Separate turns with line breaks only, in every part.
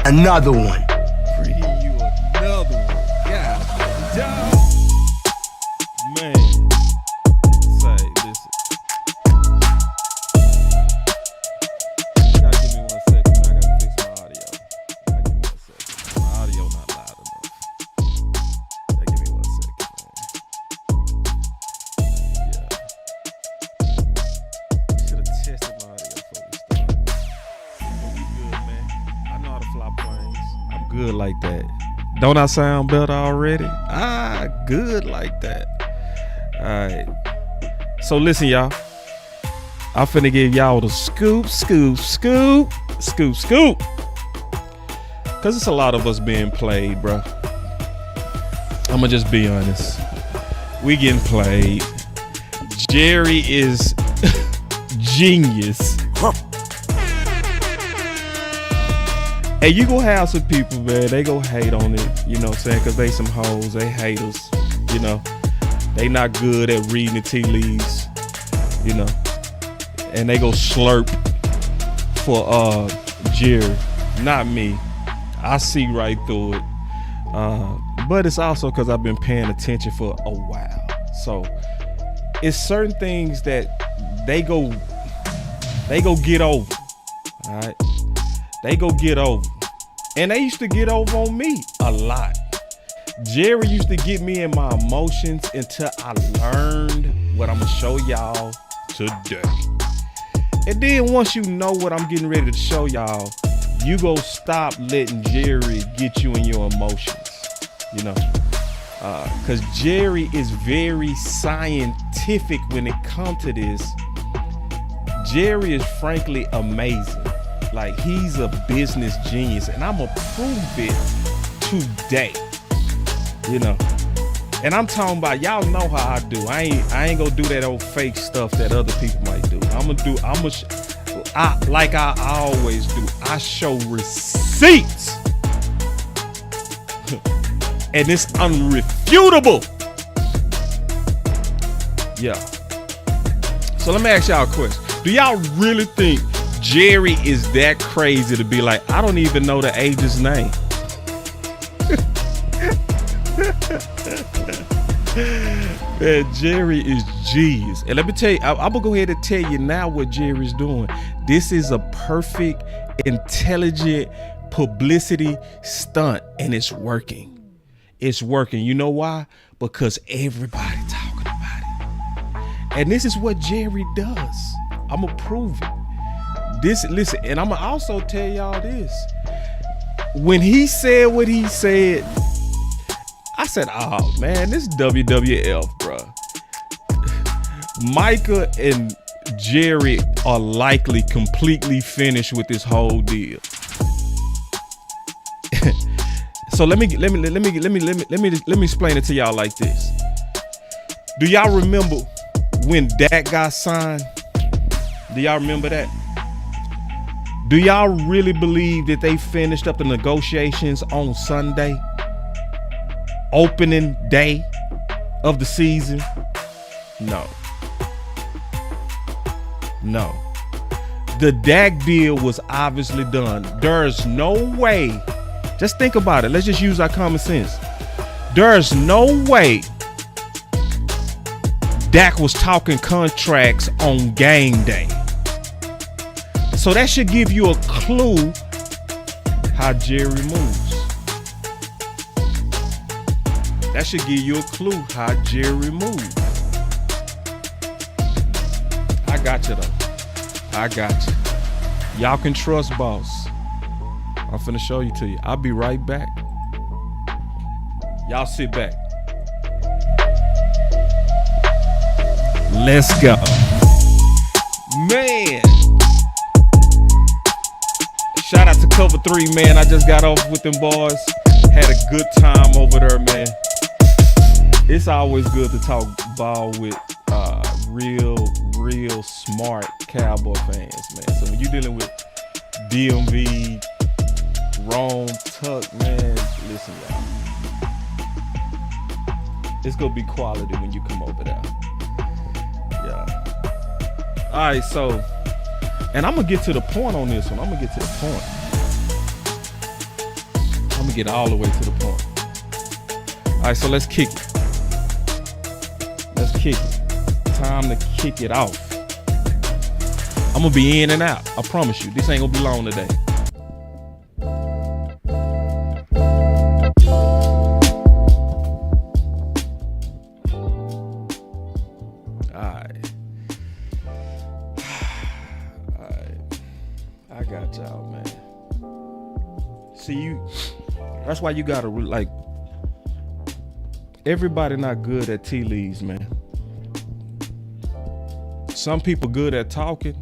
another one.
Bring you another one. God, man. Say, listen. You gotta give me 1 second, man. I gotta fix my audio. You gotta give me 1 second. My audio not loud enough. You gotta give me 1 second, man. Yeah. Should have tested my audio before we started. But we good, man. I know how to fly planes. I'm good like that. Don't I sound better already? Good like that. All right. So listen, y'all. I'm finna give y'all the scoop. Cause it's a lot of us being played, bro. I'ma just be honest. We getting played. Jerry is genius. And you gonna have some people, man, they go hate on it, you know what I'm saying? Cause they some hoes, they haters, you know. They not good at reading the tea leaves, you know. And they go slurp for Jerry. Not me. I see right through it. But it's also cause I've been paying attention for a while. So it's certain things that they go get over. All right. They go get over. And they used to get over on me a lot. Jerry used to get me in my emotions until I learned what I'm gonna show y'all today. And then once you know what I'm getting ready to show y'all, you go stop letting Jerry get you in your emotions, you know? Cause Jerry is very scientific when it comes to this. Jerry is frankly amazing. Like, he's a business genius, and I'm gonna prove it today, you know. And I'm talking about, y'all know how I do. I ain't gonna do that old fake stuff that other people might do. Like I always do. I show receipts, and it's unrefutable. Yeah. So let me ask y'all a question. Do y'all really think Jerry is that crazy to be like, I don't even know the agent's name? Man, Jerry is genius. And let me tell you, I'm gonna go ahead and tell you now what Jerry's doing. This is a perfect, intelligent publicity stunt, and it's working. It's working. You know why? Because everybody talking about it. And this is what Jerry does. I'm gonna prove it. Listen, and I'm gonna also tell y'all this. When he said what he said, I said, oh man, this WWF, bro. Micah and Jerry are likely completely finished with this whole deal. So let me explain it to y'all like this. Do y'all remember when Dak got signed? Do y'all remember that? Do y'all really believe that they finished up the negotiations on Sunday? Opening day of the season? No. The Dak deal was obviously done. There's no way. Just think about it. Let's just use our common sense. There's no way Dak was talking contracts on game day. So that should give you a clue how Jerry moves. That should give you a clue how Jerry moves. I got you though. I got you. Y'all can trust boss. I'm finna show you to you. I'll be right back. Y'all sit back. Let's go. Man. Shout out to Cover 3, man. I just got off with them boys. Had a good time over there, man. It's always good to talk ball with real smart Cowboy fans, man. So when you're dealing with DMV, Rome, Tuck, man, listen, y'all. It's gonna be quality when you come over there. Yeah. All right, so, and I'm gonna get to the point on this one. I'm gonna get to the point. I'm gonna get all the way to the point. All right, so let's kick it. Let's kick it. Time to kick it off. I'm gonna be in and out. I promise you. This ain't gonna be long today. I got y'all, man. See, that's why you gotta like. Everybody not good at tea leaves, man. Some people good at talking,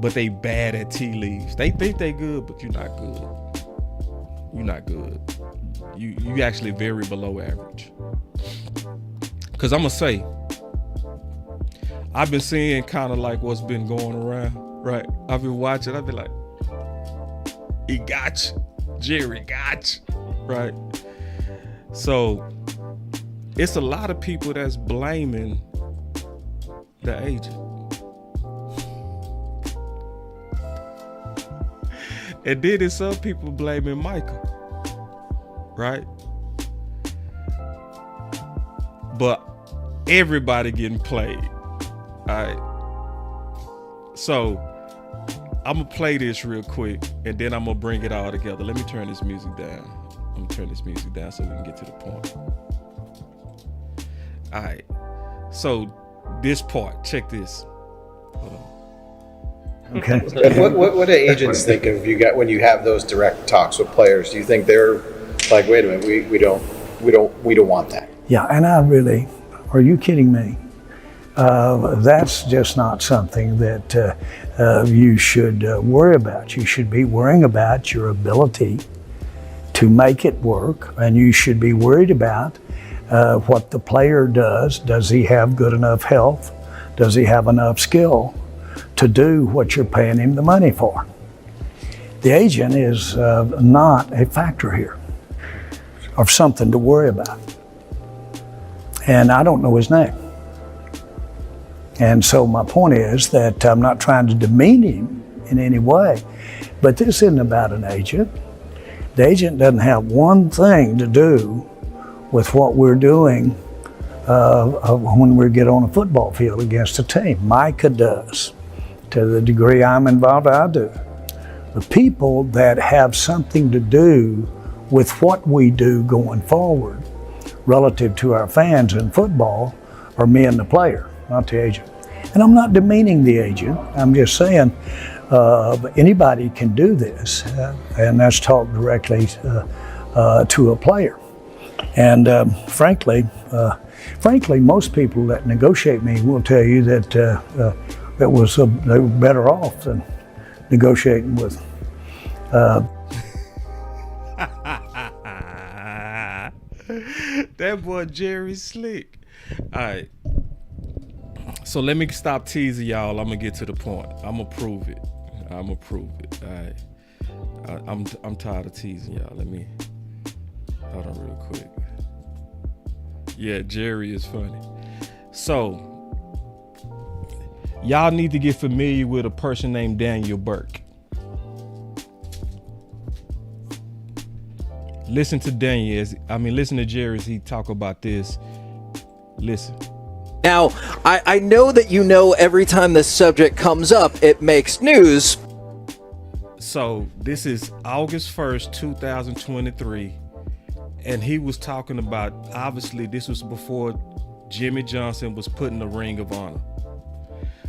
but they bad at tea leaves. They think they good, but you're not good. You're not good. You actually very below average. Cause I'm gonna say, I've been seeing kind of like what's been going around, right? I've been watching. I've been like, he got you, Jerry got you, right? So it's a lot of people that's blaming the agent. And then there's some people blaming Michael, right? But everybody getting played, all right? So I'm gonna play this real quick and then I'm gonna bring it all together. Let me turn this music down. I'm gonna turn this music down so we can get to the point. All right, so this part, check this. Hold on.
Okay.
What do agents think of you got when you have those direct talks with players? Do you think they're like, wait a minute, we don't want that?
Yeah, and I really, are you kidding me? That's just not something that you should worry about. You should be worrying about your ability to make it work, and you should be worried about what the player does. Does he have good enough health? Does he have enough skill to do what you're paying him the money for? The agent is not a factor here or something to worry about. And I don't know his name. And so my point is that I'm not trying to demean him in any way, but this isn't about an agent. The agent doesn't have one thing to do with what we're doing when we get on a football field against a team. Micah does. To the degree I'm involved, I do. The people that have something to do with what we do going forward relative to our fans in football are me and the player, not the agent. And I'm not demeaning the agent. I'm just saying anybody can do this, and that's talk directly to a player. And frankly, most people that negotiate me will tell you that they were better off than negotiating with.
That boy Jerry slick. All right. So let me stop teasing y'all. I'm gonna get to the point. I'm gonna prove it. All right. I'm tired of teasing y'all. Let me hold on real quick. Yeah, Jerry is funny. So y'all need to get familiar with a person named Daniel Burke. Listen to listen to Jerry as he talk about this. Listen.
Now, I know that you know every time this subject comes up, it makes news.
So this is August 1st, 2023. And he was talking about, obviously, this was before Jimmy Johnson was put in the Ring of Honor.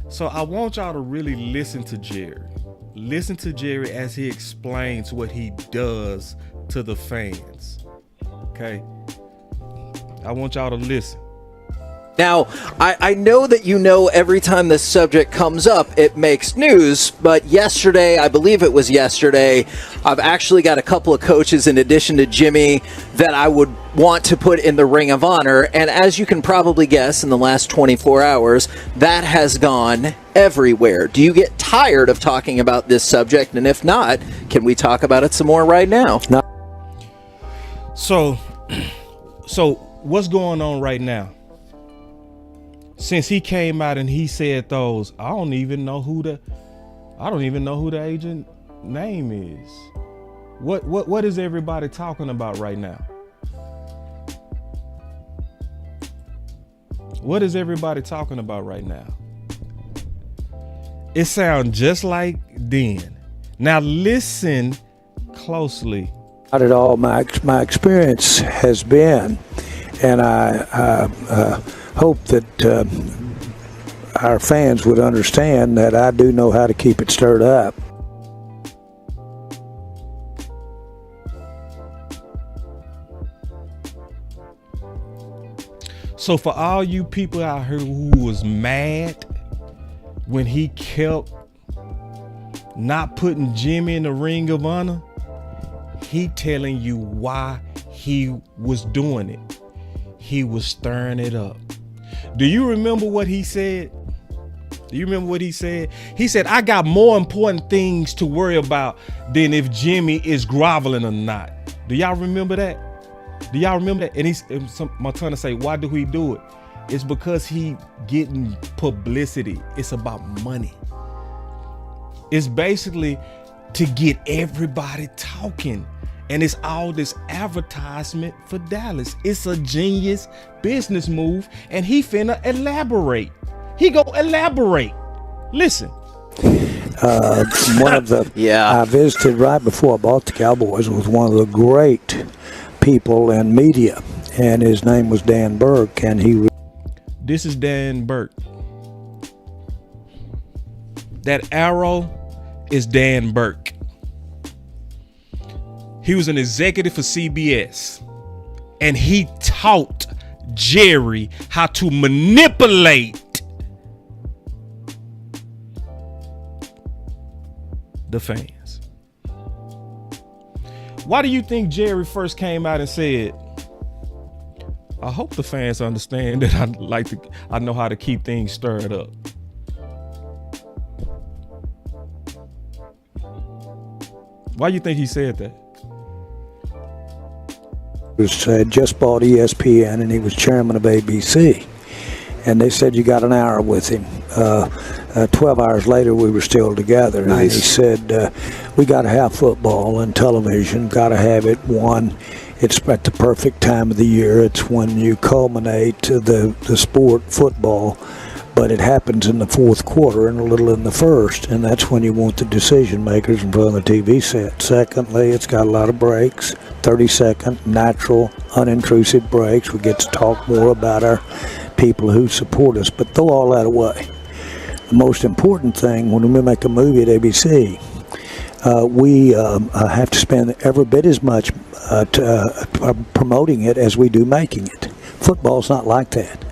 So I want y'all to really listen to Jerry. Listen to Jerry as he explains what he does to the fans. Okay? I want y'all to listen.
Now, I know that you know every time this subject comes up, it makes news, but yesterday, I believe it was yesterday, I've actually got a couple of coaches in addition to Jimmy that I would want to put in the Ring of Honor, and as you can probably guess, in the last 24 hours, that has gone everywhere. Do you get tired of talking about this subject? And if not, can we talk about it some more right now? No.
So what's going on right now? Since he came out and he said those, I don't even know who the agent name is. What is everybody talking about right now? What is everybody talking about right now? It sounds just like then. Now listen closely.
Not at all. My experience has been, and I hope that our fans would understand that I do know how to keep it stirred up.
So for all you people out here who was mad when he kept not putting Jimmy in the Ring of Honor, he telling you why he was doing it. He was stirring it up. Do you remember what he said? Do you remember what he said? He said, I got more important things to worry about than if Jimmy is groveling or not. Do y'all remember that? Do y'all remember that? And my trying to say, why do he do it? It's because he getting publicity. It's about money. It's basically to get everybody talking. And it's all this advertisement for Dallas. It's a genius business move. And he finna elaborate. He go elaborate. Listen.
One of the
Yeah.
I visited right before I bought the Cowboys with one of the great people in media, and his name was Dan Burke, and
This is Dan Burke. That arrow is Dan Burke. He was an executive for CBS, and he taught Jerry how to manipulate the fans. Why do you think Jerry first came out and said, I hope the fans understand that I know how to keep things stirred up? Why do you think he said that?
had just bought ESPN, and he was chairman of ABC. And they said, you got an hour with him. 12 hours later, we were still together. Nice. And he said, we got to have football and television, got to have it. One, it's at the perfect time of the year. It's when you culminate the sport, football, but it happens in the fourth quarter and a little in the first, and that's when you want the decision makers in front of the TV set. Secondly, it's got a lot of breaks, 30-second, natural, unintrusive breaks. We get to talk more about our people who support us, but throw all that away. The most important thing when we make a movie at ABC, we have to spend every bit as much promoting it as we do making it. Football's not like that.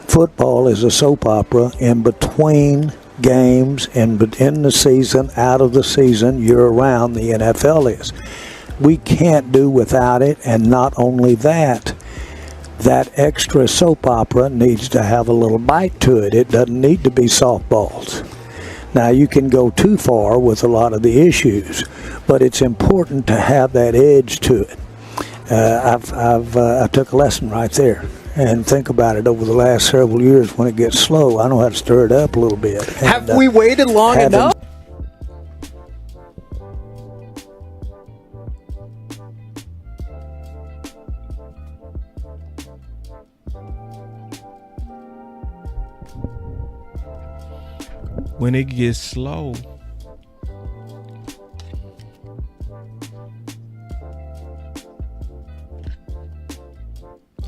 Football is a soap opera in between games and in the season, out of the season, year-round. The NFL is. We can't do without it, and not only that, that extra soap opera needs to have a little bite to it. It doesn't need to be softballs. Now, you can go too far with a lot of the issues, but it's important to have that edge to it. I took a lesson right there. And think about it, over the last several years, when it gets slow, I know how to stir it up a little bit.
Have we waited long enough?
When it gets slow,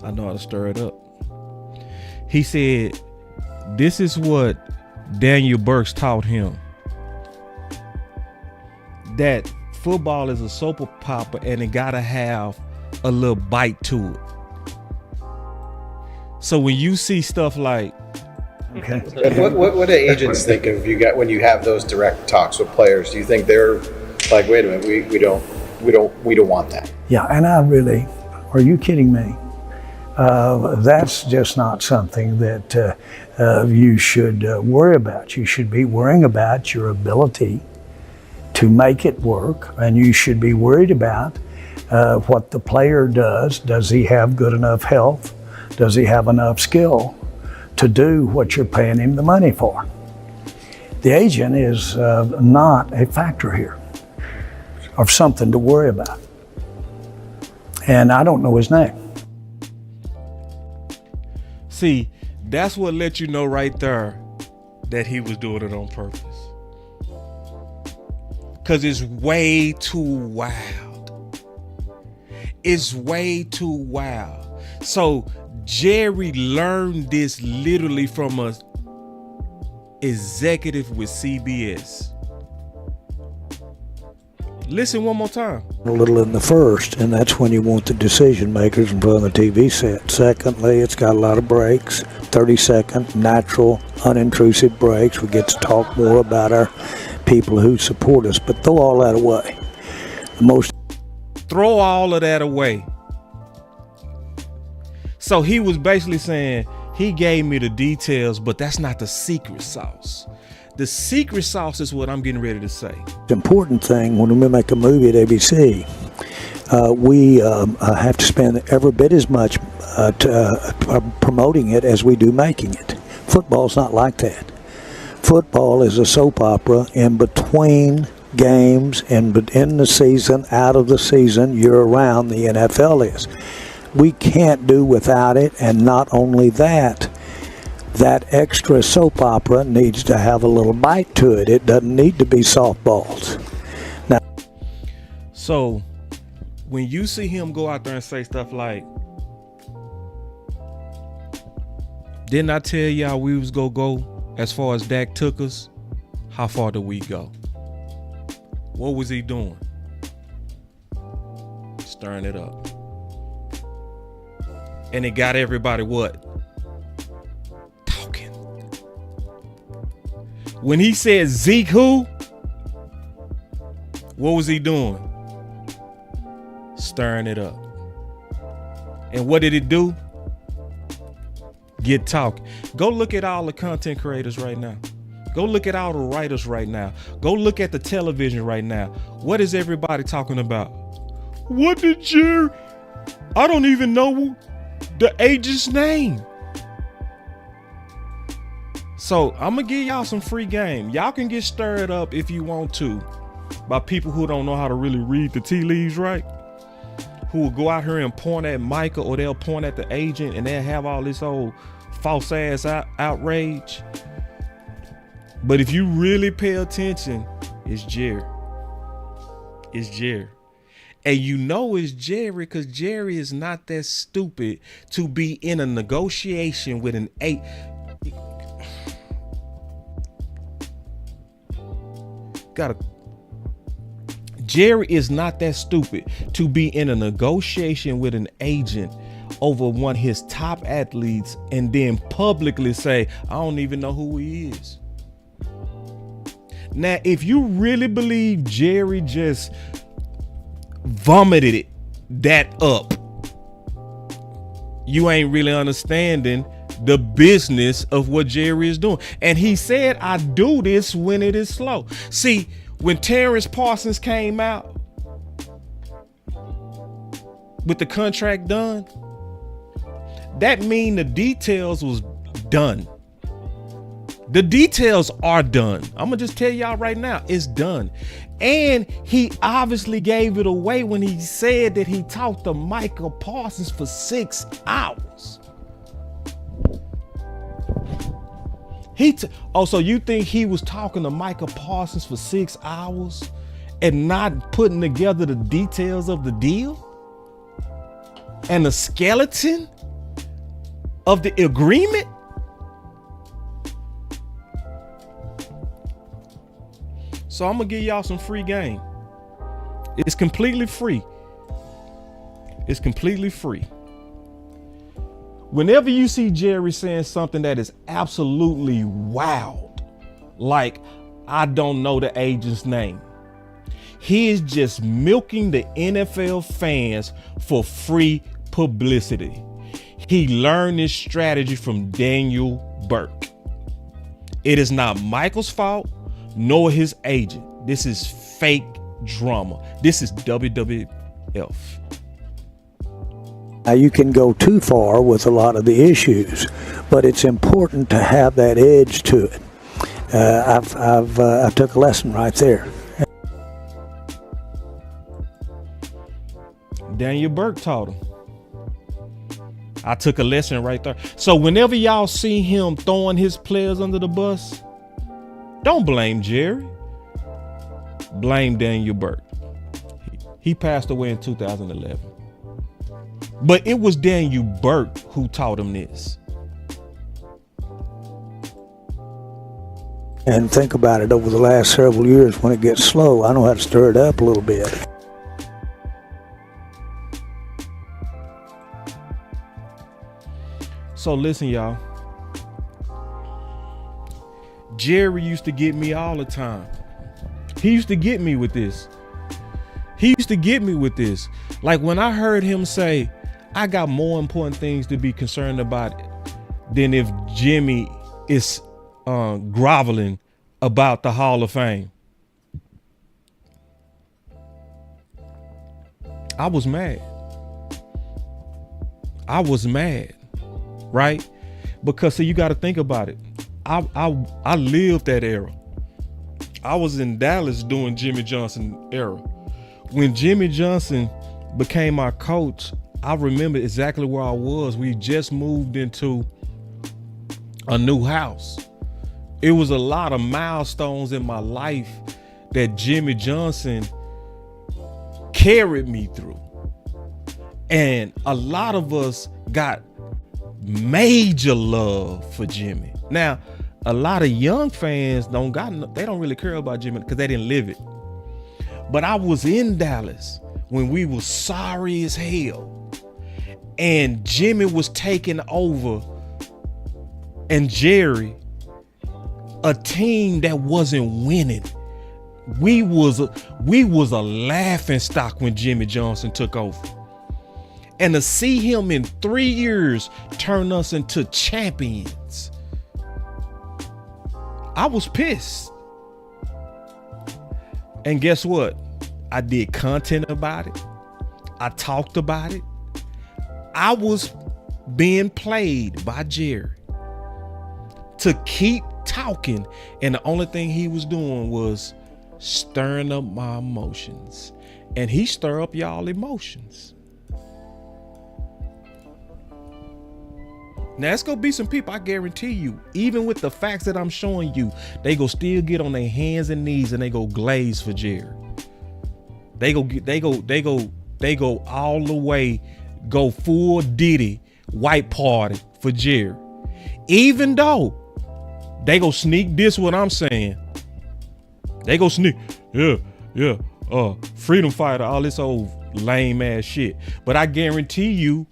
I know how to stir it up. He said, this is what Daniel Burks taught him. That football is a soap opera and it gotta have a little bite to it. So when you see stuff like,
Okay.
What do agents think of you got when you have those direct talks with players? Do you think they're like, wait a minute, we don't want that?
Yeah, and I really, are you kidding me? That's just not something that you should worry about. You should be worrying about your ability to make it work, and you should be worried about what the player does. Does he have good enough health? Does he have enough skill to do what you're paying him the money for? The agent is not a factor here. or something to worry about. And I don't know his name.
See, that's what let you know right there that he was doing it on purpose. Because it's way too wild. It's way too wild. So Jerry learned this literally from a executive with CBS. Listen one more time.
A little in the first, and that's when you want the decision makers in front of the TV set. Secondly, it's got a lot of breaks, 30-second, natural, unintrusive breaks. We get to talk more about our people who support us, but throw all that away.
Throw all of that away. So he was basically saying, he gave me the details, but that's not the secret sauce. The secret sauce is what I'm getting ready to say.
The important thing when we make a movie at ABC, we have to spend every bit as much promoting it as we do making it. Football's not like that. Football is a soap opera in between games and in the season, out of the season, year round. The NFL is. We can't do without it, and not only that, that extra soap opera needs to have a little bite to it. It doesn't need to be softballs. Now,
so when you see him go out there and say stuff like, didn't I tell y'all we was gonna go as far as Dak took us? How far did we go? What was he doing? Stirring it up. And it got everybody what? Talking. When he said Zeke who? What was he doing? Stirring it up. And what did it do? Get talking. Go look at all the content creators right now. Go look at all the writers right now. Go look at the television right now. What is everybody talking about? What did Jerry? I don't even know the agent's name. So I'm gonna give y'all some free game. Y'all can get stirred up if you want to by people who don't know how to really read the tea leaves right, who will go out here and point at Micah, or they'll point at the agent and they'll have all this old false ass outrage. But if you really pay attention, it's Jerry. It's Jerry. And you know it's Jerry because Jerry is not that stupid to be in a negotiation with an Jerry is not that stupid to be in a negotiation with an agent over one of his top athletes and then publicly say, I don't even know who he is. Now, if you really believe Jerry just vomited that up, you ain't really understanding the business of what Jerry is doing. And he said, I do this when it is slow. See, when Terrence Parsons came out with the contract done, that mean the details was done. The details are done. I'm gonna just tell y'all right now, it's done. And he obviously gave it away when he said that he talked to Michael Parsons for 6 hours. So you think he was talking to Michael Parsons for 6 hours and not putting together the details of the deal and the skeleton of the agreement? So I'm gonna give y'all some free game. It's completely free. It's completely free. Whenever you see Jerry saying something that is absolutely wild, like I don't know the agent's name, he is just milking the NFL fans for free publicity. He learned this strategy from Daniel Burke. It is not Michael's fault, nor his agent. This is fake drama. This is WWF.
Now you can go too far with a lot of the issues, but it's important to have that edge to it. I took a lesson right there.
Daniel Burke taught him. I took a lesson right there. So whenever y'all see him throwing his players under the bus, don't blame Jerry. Blame Daniel Burke. He passed away in 2011. But it was Daniel Burke who taught him this.
And think about it, over the last several years, when it gets slow, I know how to stir it up a little bit.
So listen, y'all. Jerry used to get me all the time. He used to get me with this. Like when I heard him say, I got more important things to be concerned about than if Jimmy is groveling about the Hall of Fame. I was mad. Right? Because see, you got to think about it. I lived that era. I was in Dallas during Jimmy Johnson era. When Jimmy Johnson became my coach, I remember exactly where I was. We just moved into a new house. It was a lot of milestones in my life that Jimmy Johnson carried me through. And a lot of us got major love for Jimmy. Now, a lot of young fans they don't really care about Jimmy because they didn't live it. But I was in Dallas when we were sorry as hell. And Jimmy was taking over, and Jerry, a team that wasn't winning. We was a laughing stock when Jimmy Johnson took over. And to see him in 3 years turn us into champions, I was pissed. And guess what? I did content about it. I talked about it. I was being played by Jerry to keep talking, and the only thing he was doing was stirring up my emotions. And he stir up y'all emotions. Now it's gonna be some people, I guarantee you, even with the facts that I'm showing you, they go still get on their hands and knees and they go glaze for Jerry. They go all the way, go full Diddy white party for Jerry. Even though they go sneak this what I'm saying. They go sneak, freedom fighter, all this old lame ass shit. But I guarantee you,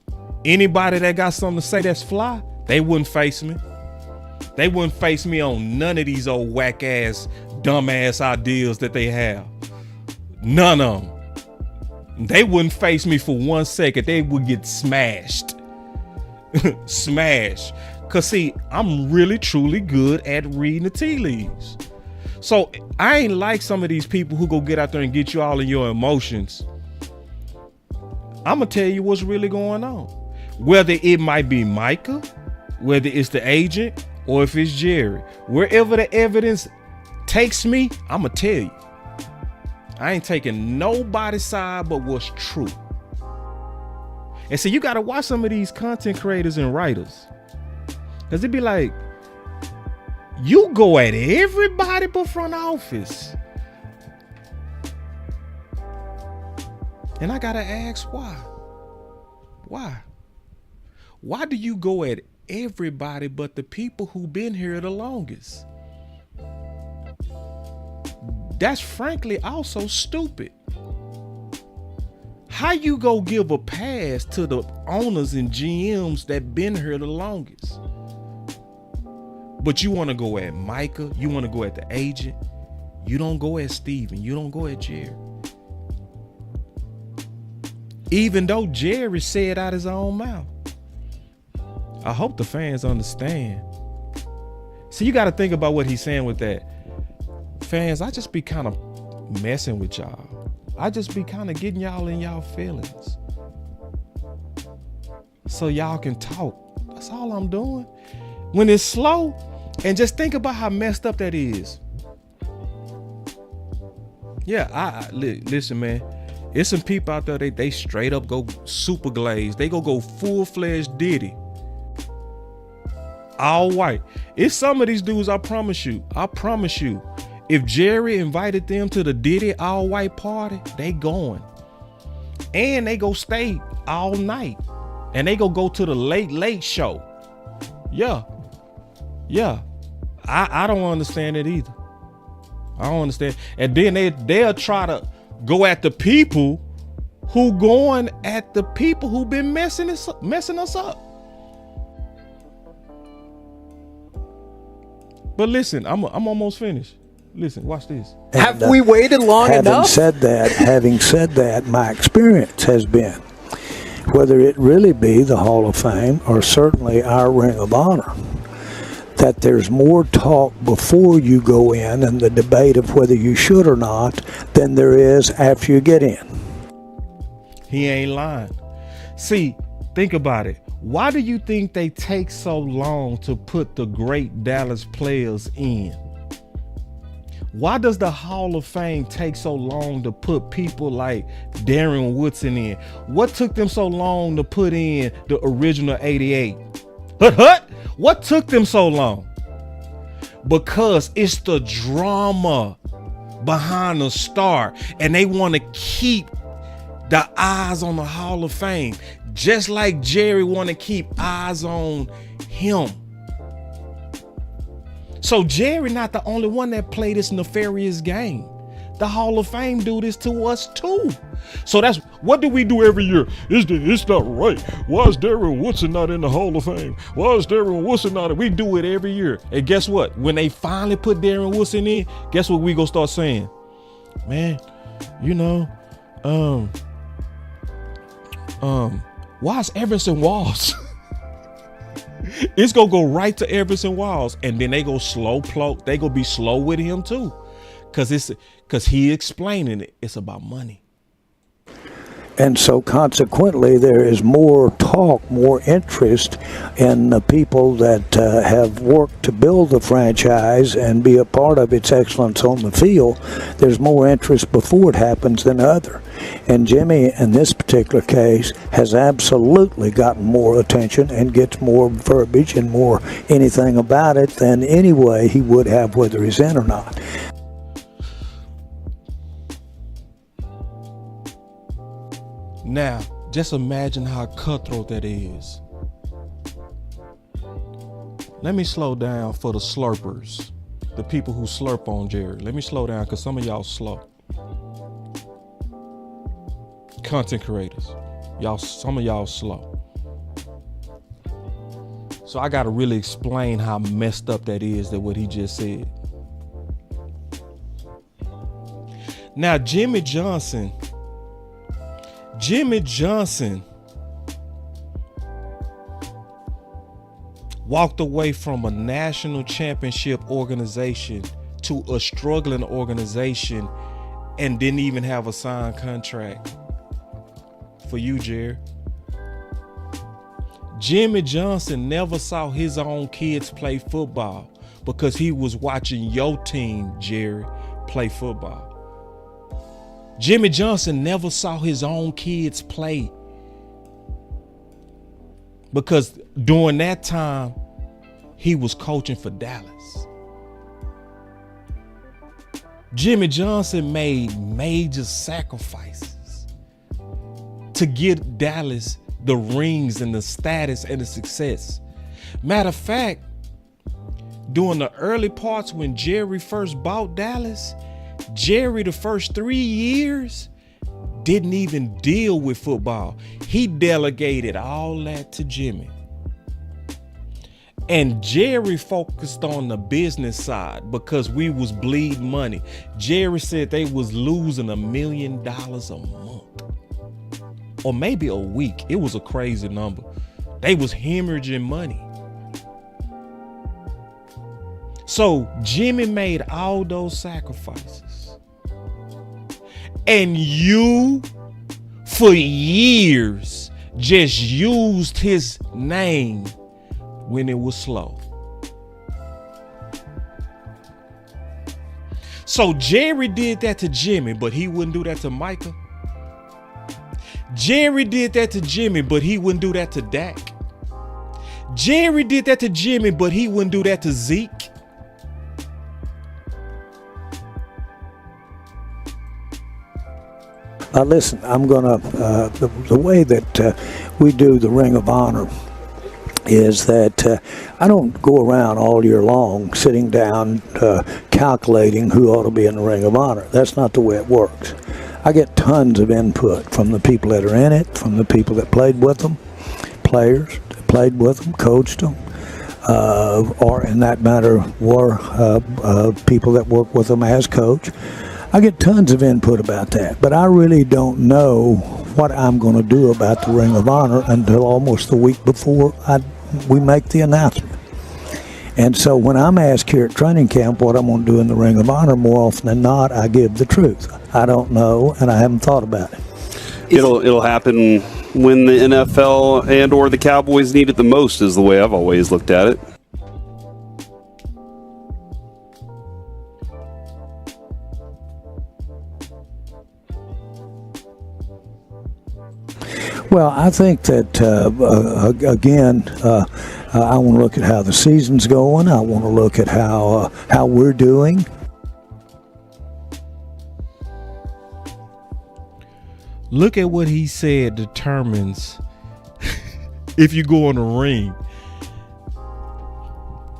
anybody that got something to say that's fly, they wouldn't face me. They wouldn't face me on none of these old whack ass, dumb ass ideas that they have. None of them. They wouldn't face me for 1 second. They would get smashed. Smashed. Cause see, I'm really truly good at reading the tea leaves. So I ain't like some of these people who go get out there and get you all in your emotions. I'm gonna tell you what's really going on. Whether it might be Micah, whether it's the agent, or if it's Jerry, wherever the evidence takes me, I'm gonna tell you. I ain't taking nobody's side but what's true. And so you gotta watch some of these content creators and writers. Cause it be like, you go at everybody but front office. And I gotta ask why? Why do you go at everybody but the people who been here the longest? That's frankly also stupid. How you go give a pass to the owners and GMs that been here the longest? But you want to go at Micah, you want to go at the agent, you don't go at Steven, you don't go at Jerry. Even though Jerry said out his own mouth. I hope the fans understand. So you got to think about what he's saying with that. Fans, I just be kind of messing with y'all. I just be kind of getting y'all in y'all feelings. So y'all can talk. That's all I'm doing. When it's slow, and just think about how messed up that is. Yeah, listen, man. It's some people out there, they straight up go super glazed. They go full-fledged Diddy. All white. It's some of these dudes, I promise you, if Jerry invited them to the Diddy all white party, they going. And they go stay all night. And they go to the late show. Yeah. I don't understand it either. I don't understand. And then they'll try to go at the people who going at the people who been messing us up. But listen, I'm almost finished. Listen, watch this.
Have we waited long enough?
Having said that, my experience has been, whether it really be the Hall of Fame or certainly our Ring of Honor, that there's more talk before you go in and the debate of whether you should or not than there is after you get in.
He ain't lying. See, think about it. Why do you think they take so long to put the great Dallas players in? Why does the Hall of Fame take so long to put people like Darren Woodson in? What took them so long to put in the original 88? What took them so long? Because it's the drama behind the star, and they want to keep the eyes on the Hall of Fame, just like Jerry want to keep eyes on him. So Jerry not the only one that played this nefarious game. The Hall of Fame do this to us too. So that's what do we do every year? It's not right. Why is Darren Woodson not in the Hall of Fame? Why is Darren Woodson not? We do it every year. And guess what? When they finally put Darren Woodson in, guess what we gonna start saying? Man, you know, why is Everson Walls? It's gonna go right to Everson Walls, and then they go they gonna be slow with him too, cause he explaining it. It's about money.
And so consequently, there is more talk, more interest in the people that have worked to build the franchise and be a part of its excellence on the field. There's more interest before it happens than other. And Jimmy, in this particular case, has absolutely gotten more attention and gets more verbiage and more anything about it than any way he would have whether he's in or not.
Now, just imagine how cutthroat that is. Let me slow down for the slurpers, the people who slurp on Jerry. Let me slow down because some of y'all slow. Content creators, some of y'all slow. So I got to really explain how messed up that is, that what he just said. Now, Jimmy Johnson walked away from a national championship organization to a struggling organization and didn't even have a signed contract for you, Jerry. Jimmy Johnson never saw his own kids play football because he was watching your team, Jerry, play football. Jimmy Johnson never saw his own kids play because during that time, he was coaching for Dallas. Jimmy Johnson made major sacrifices to get Dallas the rings and the status and the success. Matter of fact, during the early parts when Jerry first bought Dallas, Jerry, the first 3 years, didn't even deal with football. He delegated all that to Jimmy. And Jerry focused on the business side because we was bleeding money. Jerry said they was losing $1 million a month. Or maybe a week. It was a crazy number. They was hemorrhaging money. So Jimmy made all those sacrifices. And you, for years, just used his name when it was slow. So Jerry did that to Jimmy, but he wouldn't do that to Micah. Jerry did that to Jimmy, but he wouldn't do that to Dak. Jerry did that to Jimmy, but he wouldn't do that to Zeke.
Listen, I'm gonna the way that we do the Ring of Honor is that I don't go around all year long sitting down calculating who ought to be in the Ring of Honor. That's not the way it works. I get tons of input from the people that are in it, from the people that played with them, players that played with them, coached them, or in that matter were people that work with them as coach. I get tons of input about that, but I really don't know what I'm going to do about the Ring of Honor until almost the week before we make the announcement. And so when I'm asked here at training camp what I'm going to do in the Ring of Honor, more often than not, I give the truth. I don't know, and I haven't thought about it.
It'll happen when the NFL and or the Cowboys need it the most, is the way I've always looked at it.
Well, I think that, again, I want to look at how the season's going. I want to look at how we're doing.
Look at what he said determines if you go in the ring.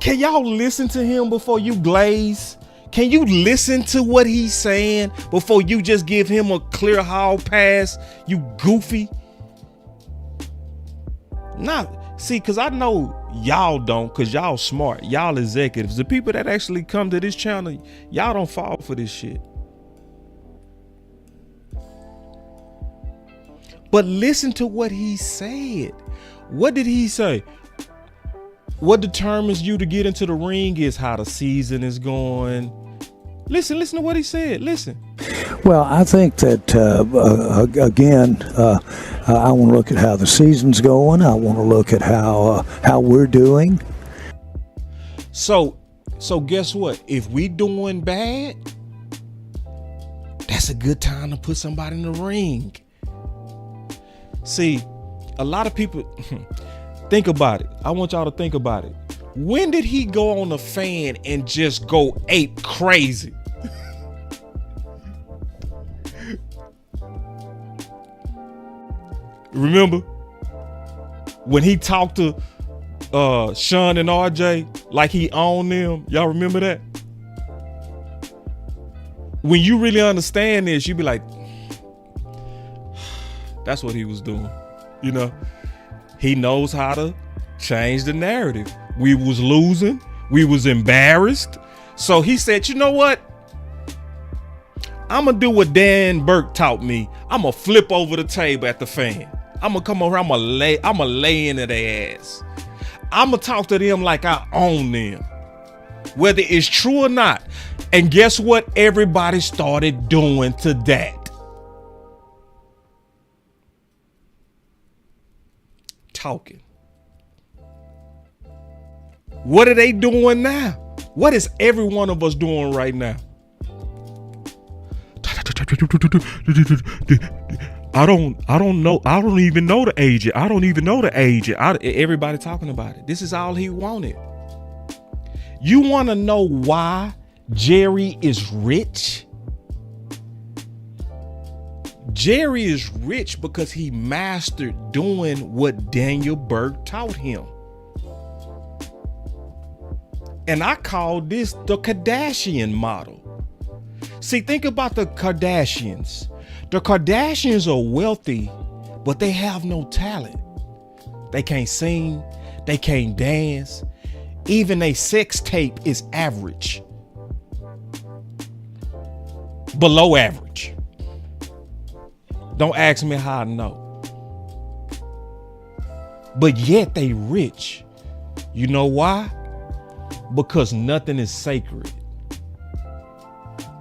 Can y'all listen to him before you glaze? Can you listen to what he's saying before you just give him a clear hall pass, you goofy? Because I know y'all don't, because y'all smart. Y'all executives. The people that actually come to this channel, y'all don't fall for this shit. But listen to what he said. What did he say? What determines you to get into the ring is how the season is going. Listen to what he said. Listen.
Well, I think that, again, I want to look at how the season's going. I want to look at how we're doing.
So guess what? If we doing bad, that's a good time to put somebody in the ring. See, a lot of people, think about it. I want y'all to think about it. When did he go on the fan and just go ape crazy? Remember when he talked to Sean and RJ like he owned them? Y'all remember that? When you really understand this, you be like, that's what he was doing. You know, he knows how to change the narrative. We was losing. We was embarrassed. So he said, you know what? I'm going to do what Dan Burke taught me. I'm going to flip over the table at the fan. I'm going to come over. I'm going to lay into their ass. I'm going to talk to them like I own them, whether it's true or not. And guess what? Everybody started doing to that. Talking. What are they doing now? What is every one of us doing right now? I don't know. I don't even know the agent. I don't even know the agent. Everybody talking about it. This is all he wanted. You want to know why Jerry is rich? Jerry is rich because he mastered doing what Daniel Burke taught him. And I call this the Kardashian model. See, think about the Kardashians. The Kardashians are wealthy, but they have no talent. They can't sing. They can't dance. Even a sex tape is average. Below average. Don't ask me how I know. But yet they rich. You know why? Because nothing is sacred.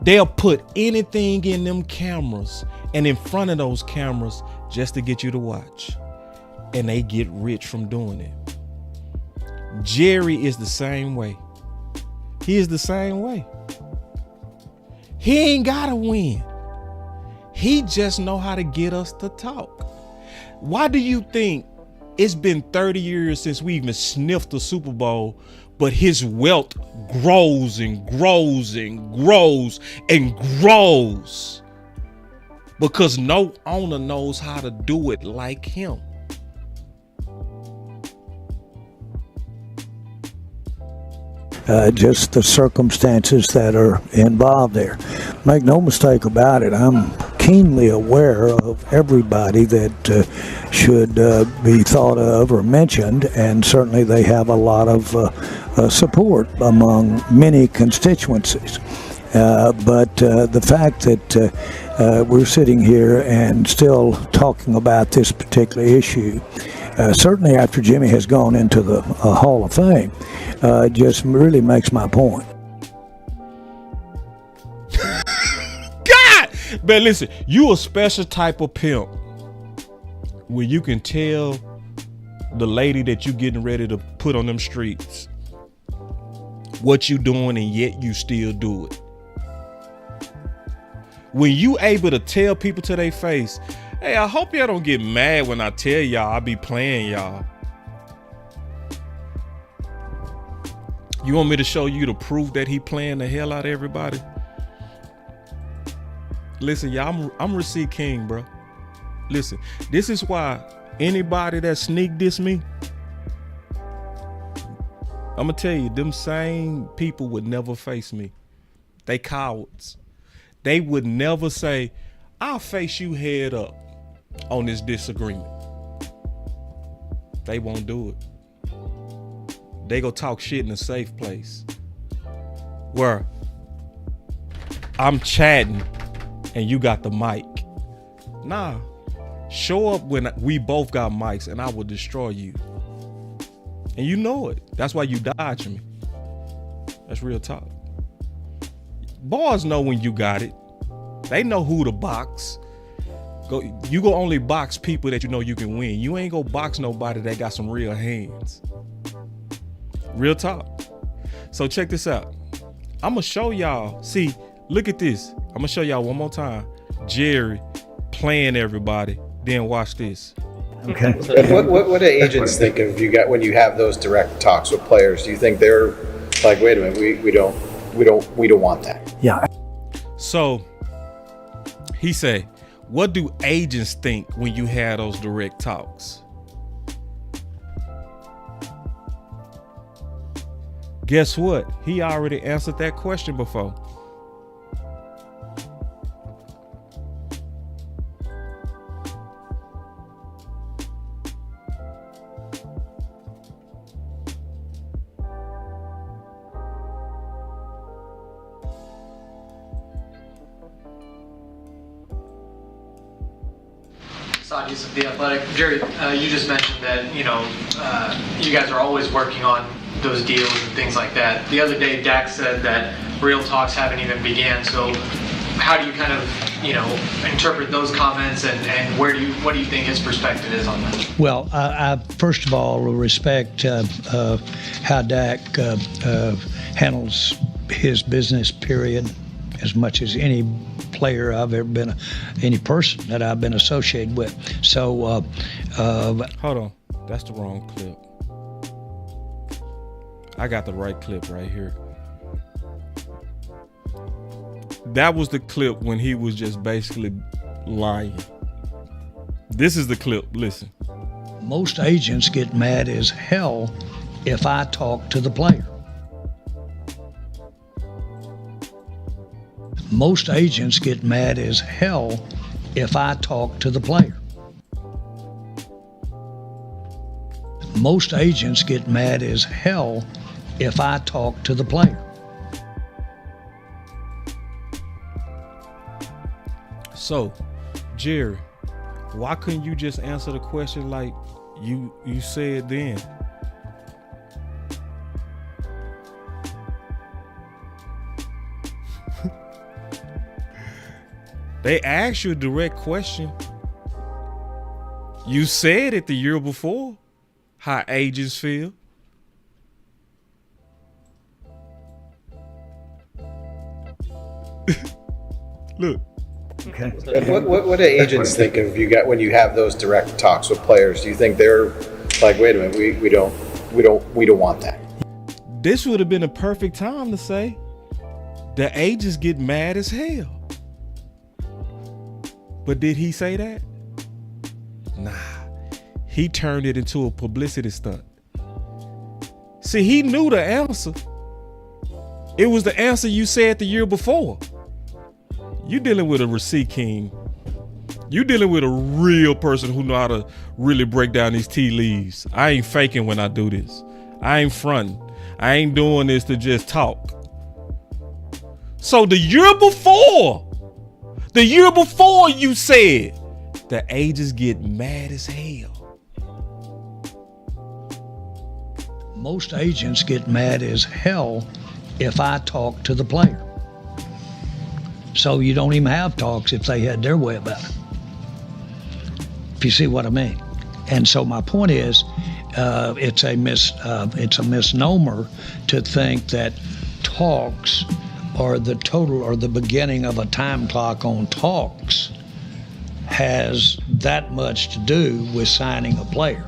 They'll put anything in them cameras and in front of those cameras just to get you to watch. And they get rich from doing it. Jerry is the same way. He is the same way. He ain't gotta win. He just know how to get us to talk. Why do you think it's been 30 years since we even sniffed the Super Bowl, but his wealth grows and grows and grows and grows? Because no owner knows how to do it like him.
Just the circumstances that are involved there. Make no mistake about it, I'm keenly aware of everybody that should be thought of or mentioned, and certainly they have a lot of support among many constituencies. But the fact that we're sitting here and still talking about this particular issue, certainly after Jimmy has gone into the Hall of Fame, just really makes my point.
God! Man, listen, you a special type of pimp where you can tell the lady that you getting ready to put on them streets what you doing, and yet you still do it. When you able to tell people to their face, hey, I hope y'all don't get mad when I tell y'all I be playing y'all. You want me to show you the proof that he playing the hell out of everybody? Listen, y'all, I'm Receipt King, bro. Listen, this is why anybody that sneak diss me, I'm gonna tell you, them same people would never face me. They cowards. They would never say, I'll face you head up on this disagreement. They won't do it. They go talk shit in a safe place where I'm chatting and you got the mic. Nah, show up when we both got mics and I will destroy you. And you know it. That's why you dodge me. That's real talk. Boys know when you got it. They know who to box. You go only box people that you know you can win. You ain't go box nobody that got some real hands. Real talk. So check this out. I'm gonna show y'all. See, look at this. I'm gonna show y'all one more time. Jerry playing everybody. Then watch this.
Okay.
What do agents think of you got when you have those direct talks with players? Do you think they're like, wait a minute, we don't want that?
Yeah.
So he say, what do agents think when you have those direct talks? Guess what? He already answered that question before.
Sadius of The Athletic. Jerry, you just mentioned that, you guys are always working on those deals and things like that. The other day, Dak said that real talks haven't even began. So how do you kind of, interpret those comments, and what do you think his perspective is on that?
Well, I first of all respect how Dak handles his business, period, as much as any player I've ever been, any person that I've been associated with. So,
hold on, that's the wrong clip. I got the right clip right here. That was the clip when he was just basically lying. This is the clip. Listen.
Most agents get mad as hell if I talk to the player. Most agents get mad as hell if I talk to the player. Most agents get mad as hell if I talk to the player.
So, Jerry, why couldn't you just answer the question like you said then? They asked you a direct question. You said it the year before, how agents feel. Look.
Okay.
What do agents think of you got when you have those direct talks with players? Do you think they're like, wait a minute, we don't want that?
This would have been a perfect time to say the agents get mad as hell. But did he say that? Nah. He turned it into a publicity stunt. See, he knew the answer. It was the answer you said the year before. You dealing with a receipt king. You dealing with a real person who know how to really break down these tea leaves. I ain't faking when I do this. I ain't fronting. I ain't doing this to just talk. So the year before you said the agents get mad as hell.
Most agents get mad as hell if I talk to the player. So you don't even have talks if they had their way about it. If you see what I mean. And so my point is, it's a misnomer to think that talks or the total or the beginning of a time clock on talks has that much to do with signing a player.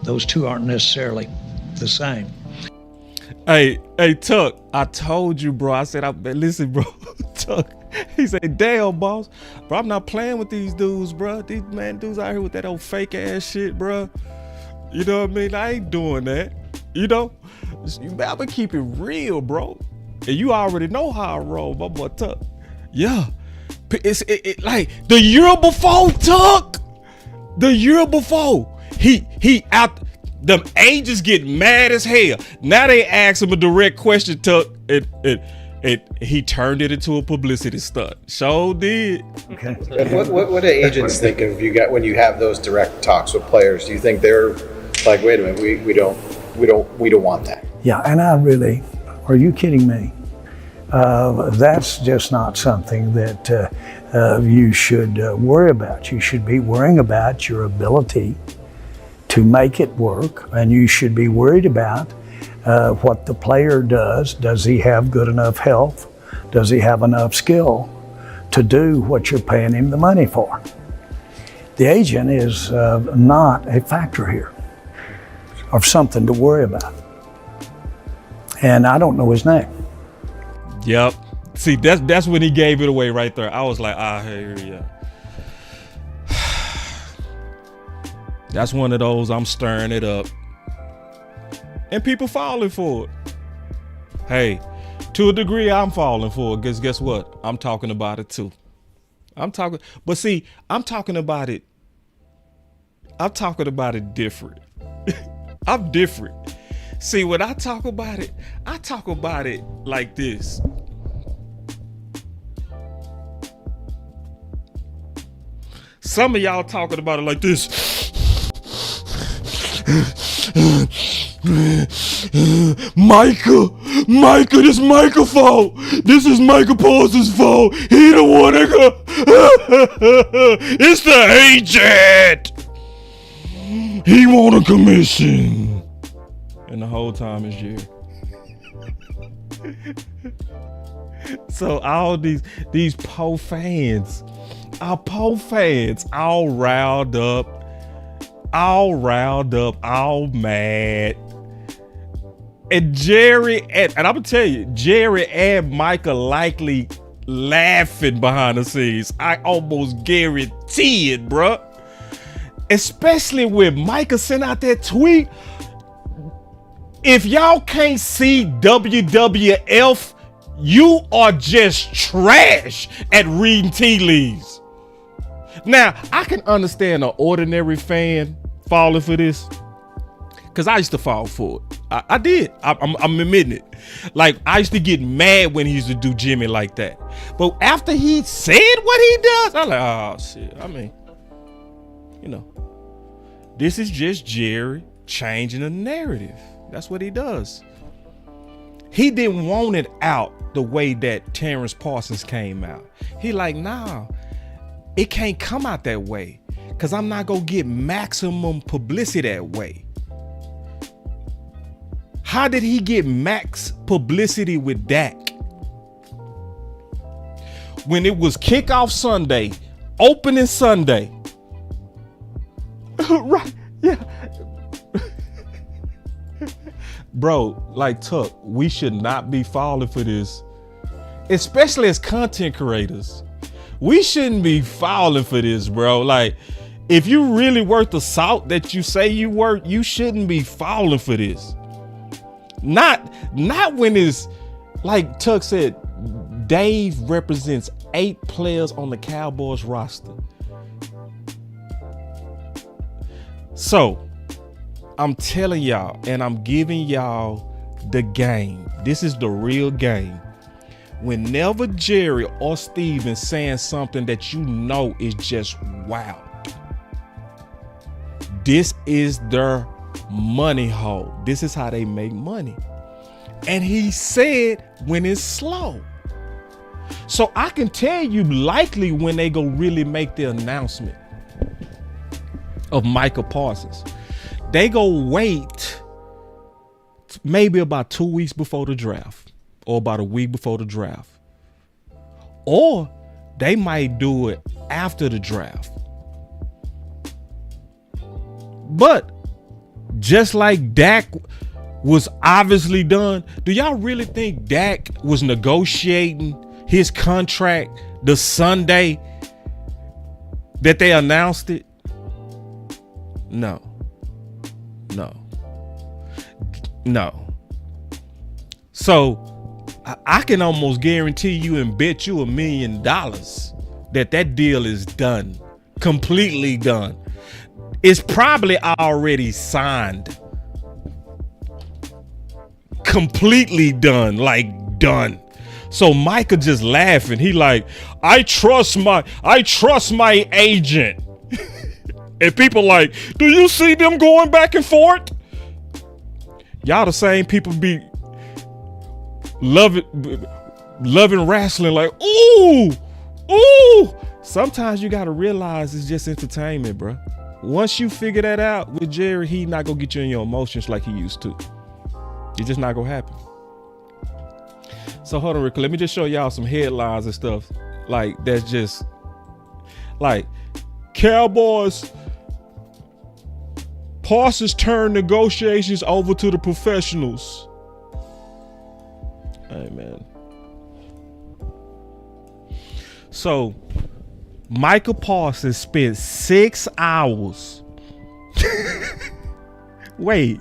Those two aren't necessarily the same.
Hey, Tuck, I told you, bro. I said, listen, bro, Tuck. He said, damn, boss. Bro, I'm not playing with these dudes, bro. These dudes out here with that old fake ass shit, bro. You know what I mean? I ain't doing that. You know? You better keep it real, bro. And you already know how I roll, my boy Tuck. Yeah. It's like the year before, Tuck. The year before. He out. Them agents get mad as hell. Now they ask him a direct question, Tuck. He turned it into a publicity stunt. Sure did.
Okay.
What do agents think of you got when you have those direct talks with players? Do you think they're like, wait a minute, we don't want that?
Yeah, and are you kidding me? That's just not something that you should worry about. You should be worrying about your ability to make it work, and you should be worried about what the player does. Does he have good enough health? Does he have enough skill to do what you're paying him the money for? The agent is not a factor here, or something to worry about. And I don't know his name.
Yep. See, that's when he gave it away right there. I was like, here, yeah. That's one of those, I'm stirring it up. And people falling for it. Hey, to a degree, I'm falling for it. Because guess what? I'm talking about it too. I'm talking about it. I'm talking about it different. I'm different. See, when I talk about it like this. Some of y'all talking about it like this. Micah, this Micah fault. This is Micah Paulson's fault. He the one that it's the agent. He want a commission. And the whole time it's Jerry. So all these Po fans, our Po fans, all riled up, all mad. And Jerry, and I'm gonna tell you, Jerry and Micah likely laughing behind the scenes. I almost guarantee it, bruh. Especially when Micah sent out that tweet. If y'all can't see WWF, you are just trash at reading tea leaves. Now, I can understand an ordinary fan falling for this, because I used to fall for it. I did. I'm admitting it. Like, I used to get mad when he used to do Jimmy like that. But after he said what he does, I'm like, oh, shit. I mean, you know, this is just Jerry changing the narrative. That's what he does. He didn't want it out the way that Terrence Parsons came out. He like, nah, it can't come out that way, because I'm not going to get maximum publicity that way. How did he get max publicity with Dak? when it was kickoff Sunday, opening Sunday. Right, yeah. Bro, like Tuck, we should not be falling for this, especially as content creators. We shouldn't be falling for this, bro. Like, if you really worth the salt that you say you worth, you shouldn't be falling for this. Not when it's like Tuck said, Dave represents 8 players on the Cowboys roster. So I'm telling y'all, and I'm giving y'all the game. This is the real game. Whenever Jerry or Steven saying something that you know is just wow, this is their money hole. This is how they make money. And he said when it's slow. So I can tell you likely when they go really make the announcement of Micah Parsons. They go wait maybe about 2 weeks before the draft or about a week before the draft. Or they might do it after the draft. But just like Dak was obviously done, do y'all really think Dak was negotiating his contract the Sunday that they announced it? No. So I can almost guarantee you and bet you $1 million that deal is done, completely done. It's probably already signed, completely done, like done. So Micah just laughing. He like, I trust my agent. And people like, do you see them going back and forth? Y'all the same people be loving wrestling like, ooh. Sometimes you got to realize it's just entertainment, bro. Once you figure that out with Jerry, he not gonna get you in your emotions like he used to. It's just not gonna happen. So hold on, Rick. Let me just show y'all some headlines and stuff. Like that's just like Cowboys. Parsons turn negotiations over to the professionals. Hey man. So Micah Parsons spent 6 hours. Wait.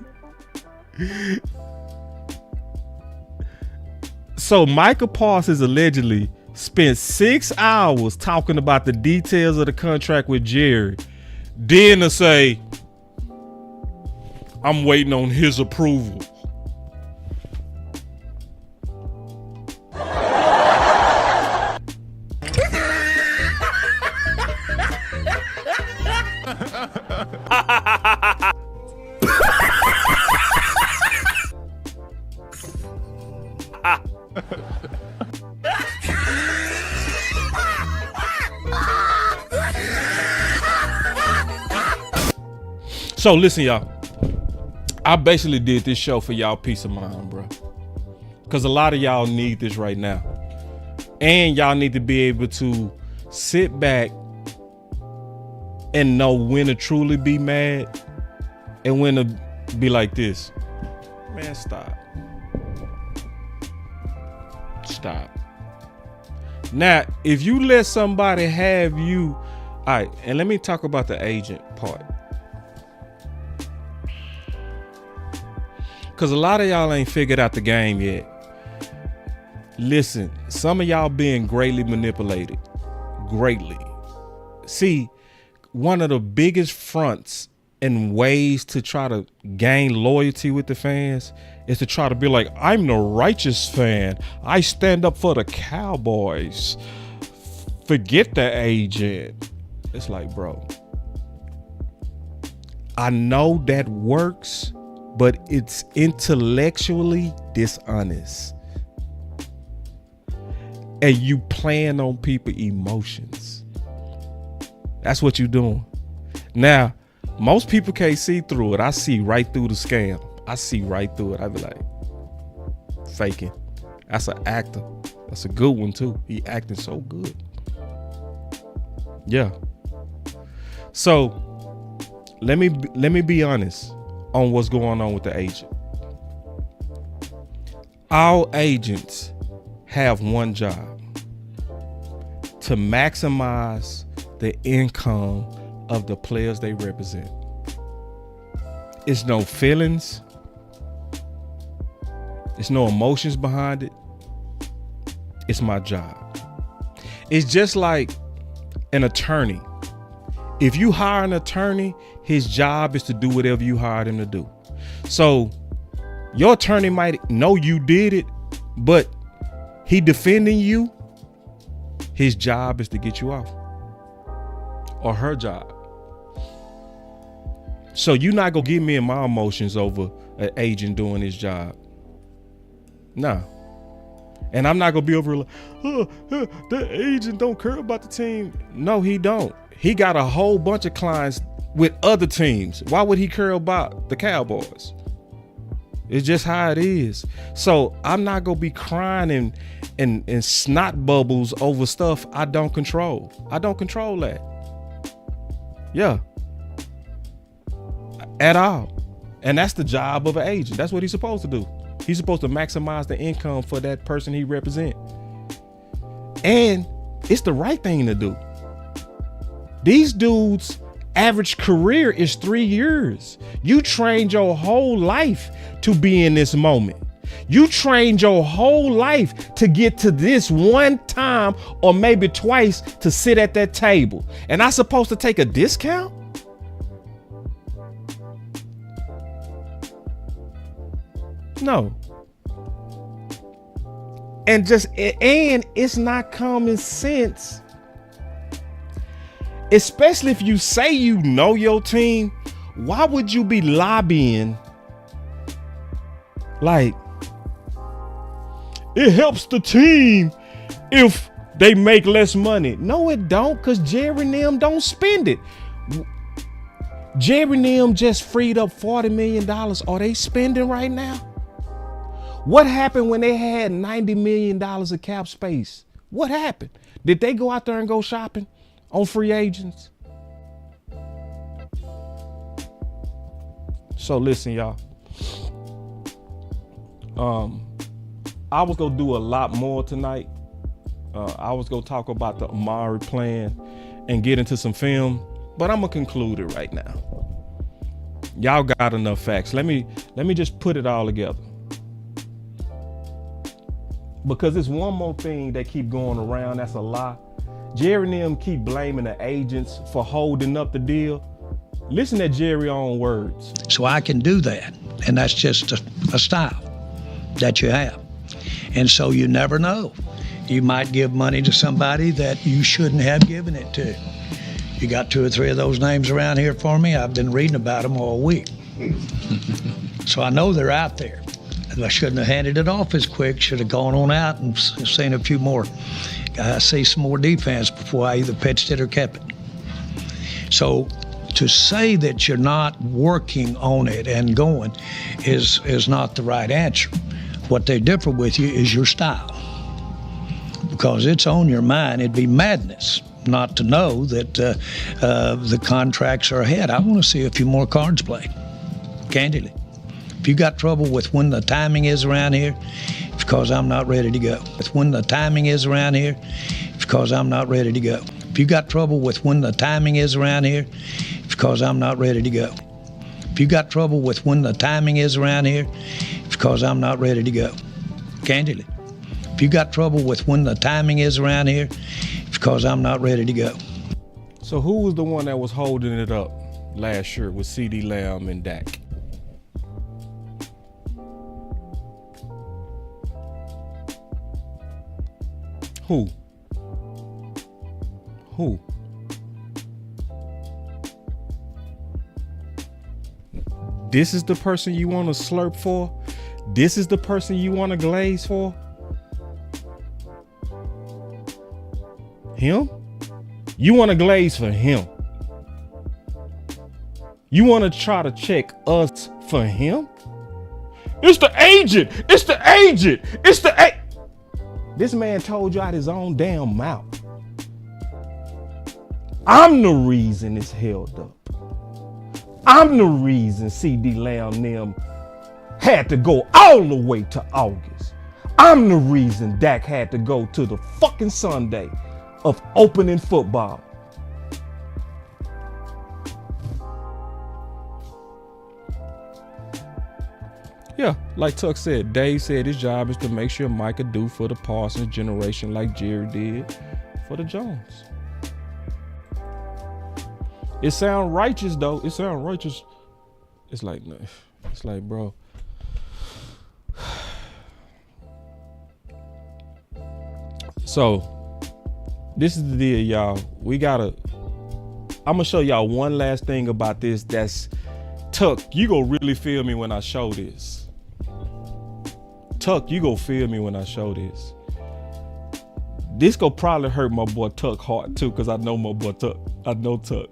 So Micah Parsons allegedly spent 6 hours talking about the details of the contract with Jerry. Then to say, I'm waiting on his approval. So listen, y'all. I basically did this show for y'all peace of mind, bro. Because a lot of y'all need this right now. And y'all need to be able to sit back and know when to truly be mad and when to be like this. Man, stop. Stop. Now, if you let somebody have you, all right, and let me talk about the agent part. Because a lot of y'all ain't figured out the game yet. Listen, some of y'all being greatly manipulated. Greatly. See, one of the biggest fronts and ways to try to gain loyalty with the fans is to try to be like, I'm the righteous fan. I stand up for the Cowboys. Forget the agent. It's like, bro, I know that works, but it's intellectually dishonest. And you playing on people's emotions. That's what you're doing. Now, most people can't see through it. I see right through the scam. I see right through it. I be like, faking. That's an actor. That's a good one too. He acting so good. Yeah. So let me be honest on what's going on with the agent. All agents have one job: to maximize the income of the players they represent. It's no feelings. It's no emotions behind it. It's my job. It's just like an attorney. If you hire an attorney, his job is to do whatever you hired him to do. So your attorney might know you did it, but he defending you, his job is to get you off. Or her job. So you're not gonna get me in my emotions over an agent doing his job. Nah. And I'm not gonna be over like, the agent don't care about the team. No, he don't. He got a whole bunch of clients with other teams. Why would he care about the Cowboys? It's just how it is. So I'm not gonna be crying and snot bubbles over stuff I don't control. I don't control that. Yeah. At all. And that's the job of an agent. That's what he's supposed to do. He's supposed to maximize the income for that person he represents. And it's the right thing to do. These dudes' average career is 3 years. You trained your whole life to be in this moment. You trained your whole life to get to this one time or maybe twice to sit at that table. And I'm supposed to take a discount? No. And it's not common sense. Especially if you say you know your team, why would you be lobbying? Like, it helps the team if they make less money. No, it don't, because Jerry and them don't spend it. Jerry and them just freed up $40 million. Are they spending right now? What happened when they had $90 million of cap space? What happened? Did they go out there and go shopping on free agents? So listen, y'all. I was gonna do a lot more tonight. I was gonna talk about the Amari plan and get into some film, but I'm gonna conclude it right now. Y'all got enough facts. Let me just put it all together. Because it's one more thing that keep going around that's a lie. Jerry and them keep blaming the agents for holding up the deal. Listen to Jerry's own words.
So I can do that, and that's just a style that you have. And so you never know. You might give money to somebody that you shouldn't have given it to. You got 2 or 3 of those names around here for me. I've been reading about them all week. So I know they're out there. I shouldn't have handed it off as quick. Should have gone on out and seen a few more. See some more defense before I either pitched it or kept it. So to say that you're not working on it and going is not the right answer. What they differ with you is your style. Because it's on your mind. It'd be madness not to know that the contracts are ahead. I want to see a few more cards played, candidly. If you got trouble with when the timing is around here, it's because I'm not ready to go. With when the timing is around here, it's because I'm not ready to go. If you got trouble with when the timing is around here, it's because I'm not ready to go. If you got trouble with when the timing is around here, it's because I'm not ready to go. Candidly. If you got trouble with when the timing is around here, it's because I'm not ready to go.
So who was the one that was holding it up last year with CD Lamb and Dak? Who? This is the person you want to slurp for? This is the person you want to glaze for? Him? You want to glaze for him? You want to try to check us for him? It's the agent! It's the agent! It's the This man told you out his own damn mouth. I'm the reason it's held up. I'm the reason CD Lamb and them had to go all the way to August. I'm the reason Dak had to go to the fucking Sunday of opening football. Yeah, like Tuck said, Dave said his job is to make sure Micah do for the Parsons generation like Jerry did for the Jones. It sound righteous though. It sound righteous. It's like, bro. So, this is the deal, y'all. I'm gonna show y'all one last thing about this that's, Tuck, you gonna really feel me when I show this. Tuck, you gonna feel me when I show this. This gonna probably hurt my boy Tuck hard too, because I know my boy Tuck. I know Tuck.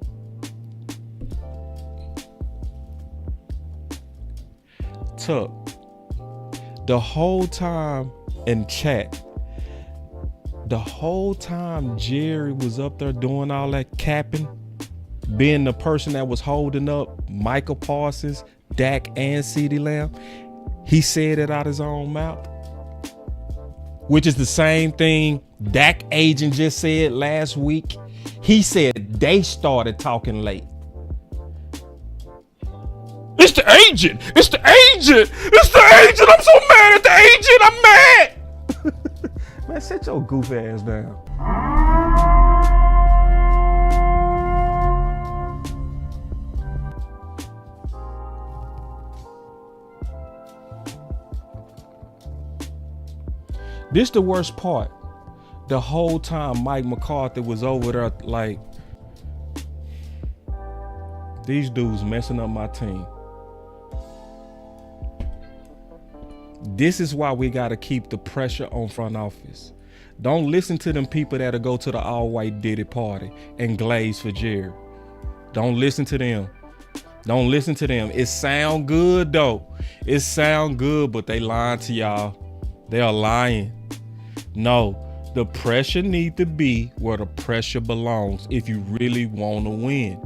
Tuck, the whole time in chat, the whole time Jerry was up there doing all that capping, being the person that was holding up Michael Parsons, Dak, and CeeDee Lamb, he said it out his own mouth, which is the same thing Dak agent just said last week. He said they started talking late. It's the agent. It's the agent. It's the agent. I'm so mad at the agent. I'm mad. Man, sit your goof ass down. This the worst part. The whole time Mike McCarthy was over there like, these dudes messing up my team. This is why we got to keep the pressure on front office. Don't listen to them people that'll go to the all-white Diddy party and glaze for Jerry. Don't listen to them. Don't listen to them. It sound good though. It sound good, but they lying to y'all. They are lying. No, the pressure need to be where the pressure belongs if you really want to win.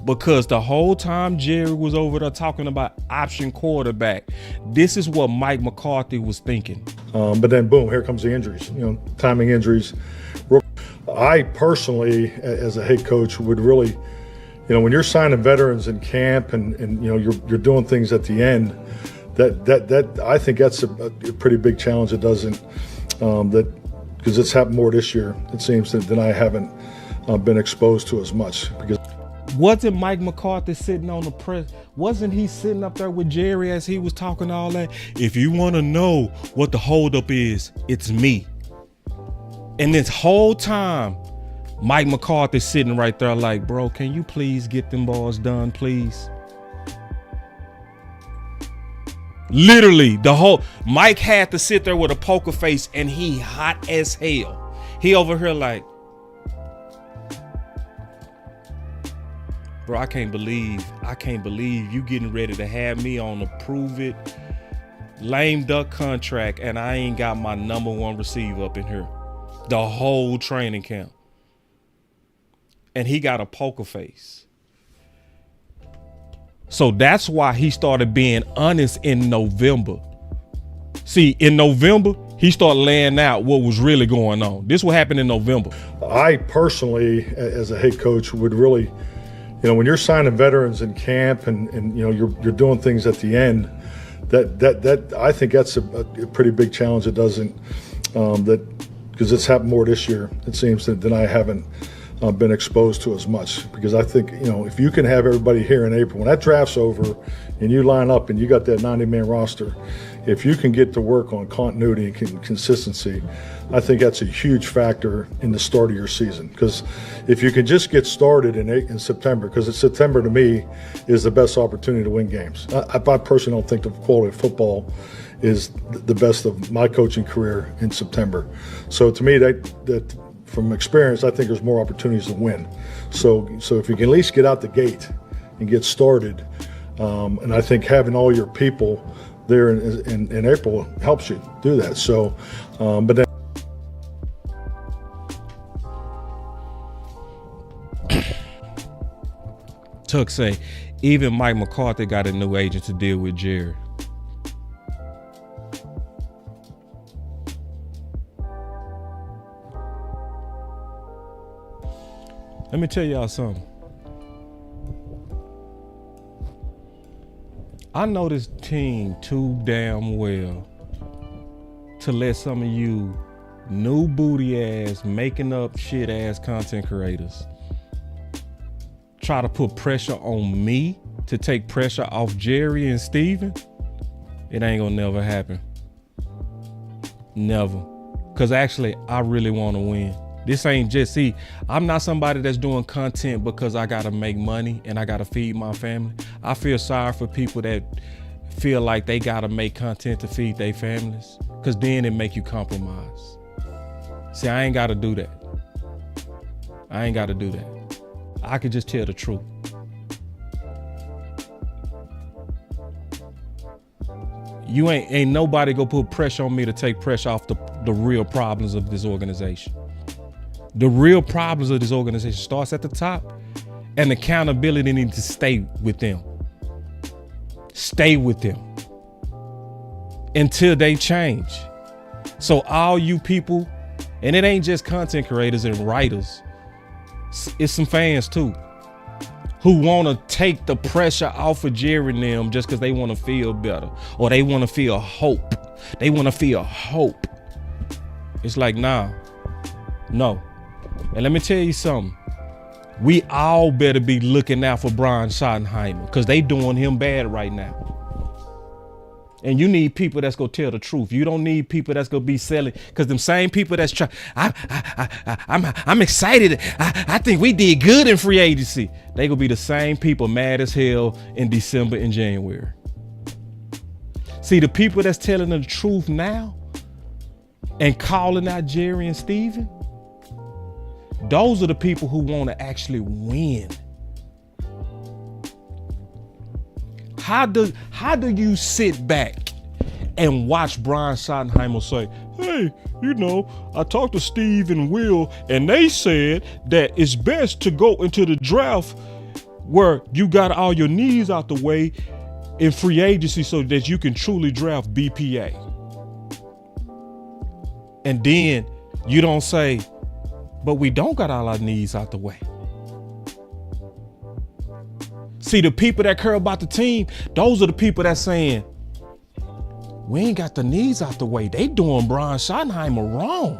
Because the whole time Jerry was over there talking about option quarterback, this is what Mike McCarthy was thinking.
But then boom, here comes the injuries, timing injuries. I personally, as a head coach, would really, when you're signing veterans in camp and you're doing things at the end, that I think that's a pretty big challenge. It doesn't, because it's happened more this year, it seems, than I haven't been exposed to as much. Because
wasn't Mike McCarthy sitting on the press? Wasn't he sitting up there with Jerry as he was talking all that? If you want to know what the holdup is, it's me. And this whole time, Mike McCarthy sitting right there like, bro, can you please get them balls done, please? Literally, Mike had to sit there with a poker face and he hot as hell. He over here like, bro, I can't believe you getting ready to have me on a prove it lame duck contract and I ain't got my number one receiver up in here the whole training camp. And he got a poker face. So that's why he started being honest in November. See, in November, he started laying out what was really going on. This will happen in November.
I personally, as a head coach, would really, when you're signing veterans in camp and you're doing things at the end, that I think that's a pretty big challenge. It doesn't, because it's happened more this year, it seems, than I haven't been exposed to as much. Because I think, if you can have everybody here in April, when that draft's over and you line up and you got that 90-man roster, if you can get to work on continuity and consistency, I think that's a huge factor in the start of your season. Because if you can just get started in September, because September to me is the best opportunity to win games. I personally don't think the quality of football is the best of my coaching career in September. So to me, that from experience, I think there's more opportunities to win. So if you can at least get out the gate and get started, and I think having all your people there in April helps you do that. So, but then
Tuck say, even Mike McCarthy got a new agent to deal with Jerry. Let me tell y'all something. I know this team too damn well to let some of you new booty ass, making up shit ass content creators try to put pressure on me to take pressure off Jerry and Steven. It ain't gonna never happen. Never. Cause actually, I really wanna win. This ain't just, see, I'm not somebody that's doing content because I gotta make money and I gotta feed my family. I feel sorry for people that feel like they gotta make content to feed their families, cause then it make you compromise. See, I ain't gotta do that. I ain't gotta do that. I could just tell the truth. You ain't nobody gonna put pressure on me to take pressure off the real problems of this organization. The real problems of this organization starts at the top, and accountability needs to stay with them. Stay with them until they change. So all you people, and it ain't just content creators and writers, it's some fans too, who want to take the pressure off of Jerry and them just because they want to feel better, or they want to feel hope. They want to feel hope. It's like, nah, no. And let me tell you something. We all better be looking out for Brian Schottenheimer, because they doing him bad right now. And you need people that's gonna tell the truth. You don't need people that's gonna be selling, because them same people that's trying, I'm excited. I think we did good in free agency. They gonna be the same people mad as hell in December and January. See, the people that's telling the truth now and calling out Jerry and Steven, those are the people who want to actually win. How do you sit back and watch Brian Schottenheimer say, hey, you know, I talked to Steve and Will, and they said that it's best to go into the draft where you got all your needs out the way in free agency so that you can truly draft BPA. And then you don't say, but we don't got all our needs out the way. See, the people that care about the team, those are the people that's saying, we ain't got the needs out the way. They doing Brian Schottenheimer wrong.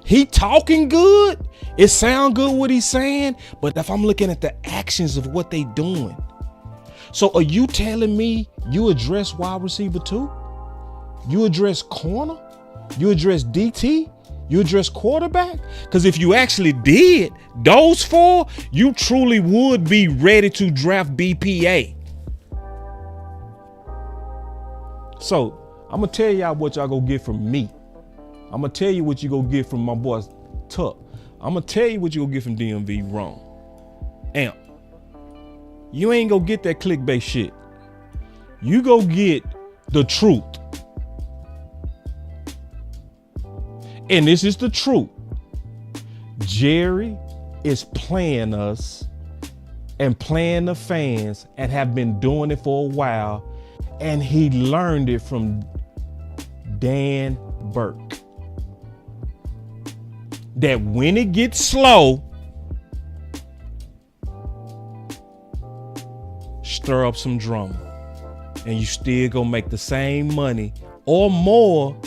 He talking good. It sound good what he's saying, but if I'm looking at the actions of what they doing. So are you telling me you address wide receiver 2? You address corner? You address DT? You address quarterback? Because if you actually did those 4, you truly would be ready to draft BPA. So I'm going to tell y'all what y'all going to get from me. I'm going to tell you what you going to get from my boy Tuck. I'm going to tell you what you going to get from DMV wrong. Amp. You ain't going to get that clickbait shit. You go get the truth. And this is the truth. Jerry is playing us and playing the fans and have been doing it for a while. And he learned it from Dan Burke. That when it gets slow, stir up some drama. And you still gonna make the same money or more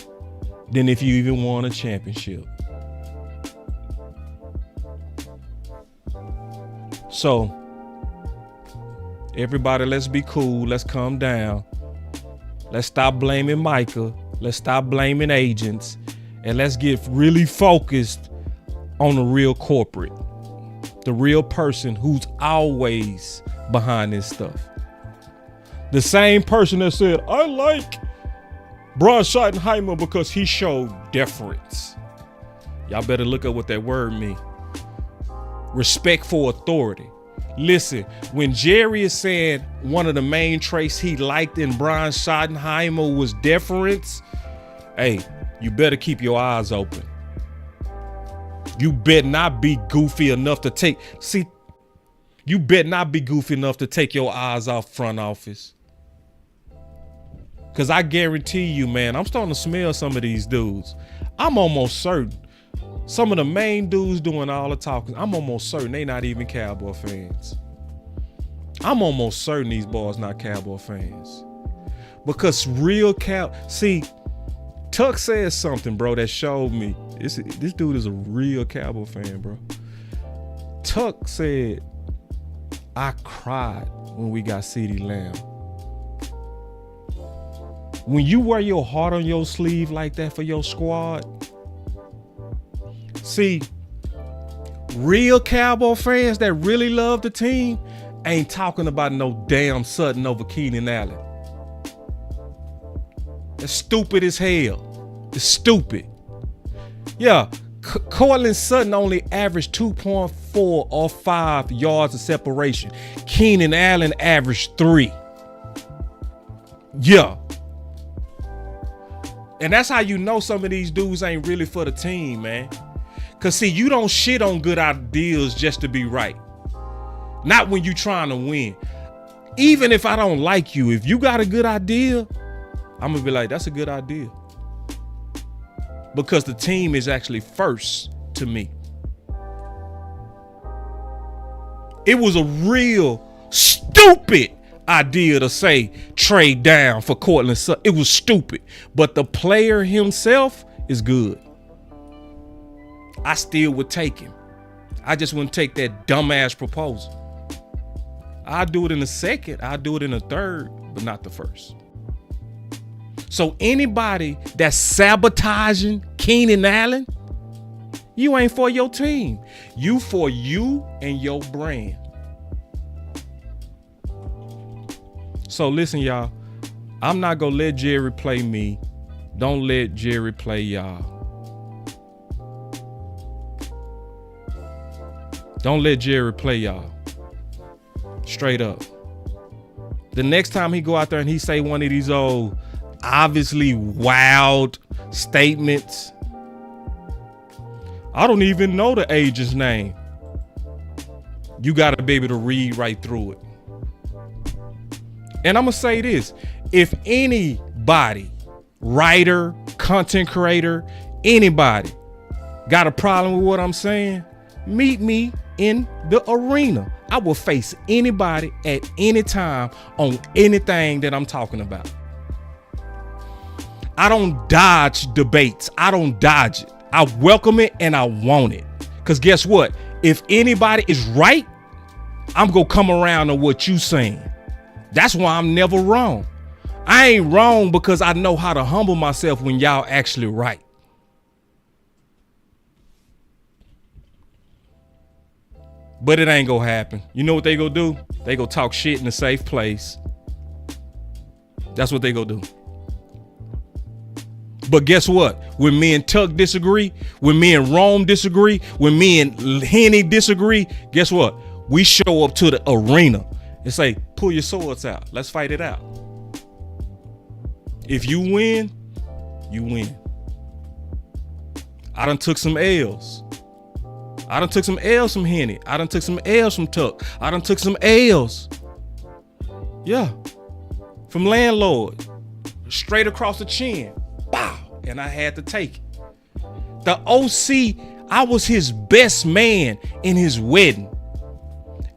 than if you even won a championship. So, everybody, let's be cool. Let's calm down. Let's stop blaming Micah. Let's stop blaming agents. And let's get really focused on the real corporate, the real person who's always behind this stuff. The same person that said, I like Brian Schottenheimer because he showed deference. Y'all better look up what that word means. Respect for authority. Listen, when Jerry is saying one of the main traits he liked in Brian Schottenheimer was deference, hey, you better keep your eyes open. You better not be goofy enough to take. See, You better not be goofy enough to take your eyes off front office. Because I guarantee you, man, I'm starting to smell some of these dudes. I'm almost certain some of the main dudes doing all the talking, I'm almost certain they not even Cowboy fans. I'm almost certain these boys not Cowboy fans. Because see, Tuck said something, bro, that showed me this dude is a real Cowboy fan, bro. Tuck said, I cried when we got CeeDee Lamb. When you wear your heart on your sleeve like that for your squad, see, real Cowboy fans that really love the team ain't talking about no damn Sutton over Keenan Allen. It's stupid as hell. It's stupid. Yeah, Cortland Sutton only averaged 2.4 or 5 yards of separation. Keenan Allen averaged 3. Yeah. And that's how you know some of these dudes ain't really for the team, man. Because, see, you don't shit on good ideas just to be right. Not when you trying to win. Even if I don't like you, if you got a good idea, I'm going to be like, that's a good idea. Because the team is actually first to me. It was a real stupid idea to say trade down for Cortland Sutton. It was stupid. But the player himself is good. I still would take him. I just wouldn't take that dumbass proposal. I'll do it in the second. I'll do it in the third, but not the first. So anybody that's sabotaging Keenan Allen, you ain't for your team. You for you and your brand. So listen, y'all. I'm not going to let Jerry play me. Don't let Jerry play y'all. Don't let Jerry play y'all. Straight up. The next time he go out there and he say one of these old obviously wild statements, I don't even know the agent's name. You got to be able to read right through it. And I'm going to say this. If anybody, writer, content creator, anybody got a problem with what I'm saying, meet me in the arena. I will face anybody at any time on anything that I'm talking about. I don't dodge debates. I don't dodge it. I welcome it and I want it. Because guess what? If anybody is right, I'm going to come around on what you saying. That's why I'm never wrong. I ain't wrong because I know how to humble myself when y'all actually right. But it ain't gonna happen. You know what they gonna do? They gonna talk shit in a safe place. That's what they gonna do. But guess what? When me and Tuck disagree, when me and Rome disagree, when me and Henny disagree, guess what? We show up to the arena and say, pull your swords out. Let's fight it out. If you win, you win. I done took some L's. I done took some L's from Henny. I done took some L's from Tuck. I done took some L's. Yeah. From landlord. Straight across the chin. Bow. And I had to take it. The OC, I was his best man in his wedding.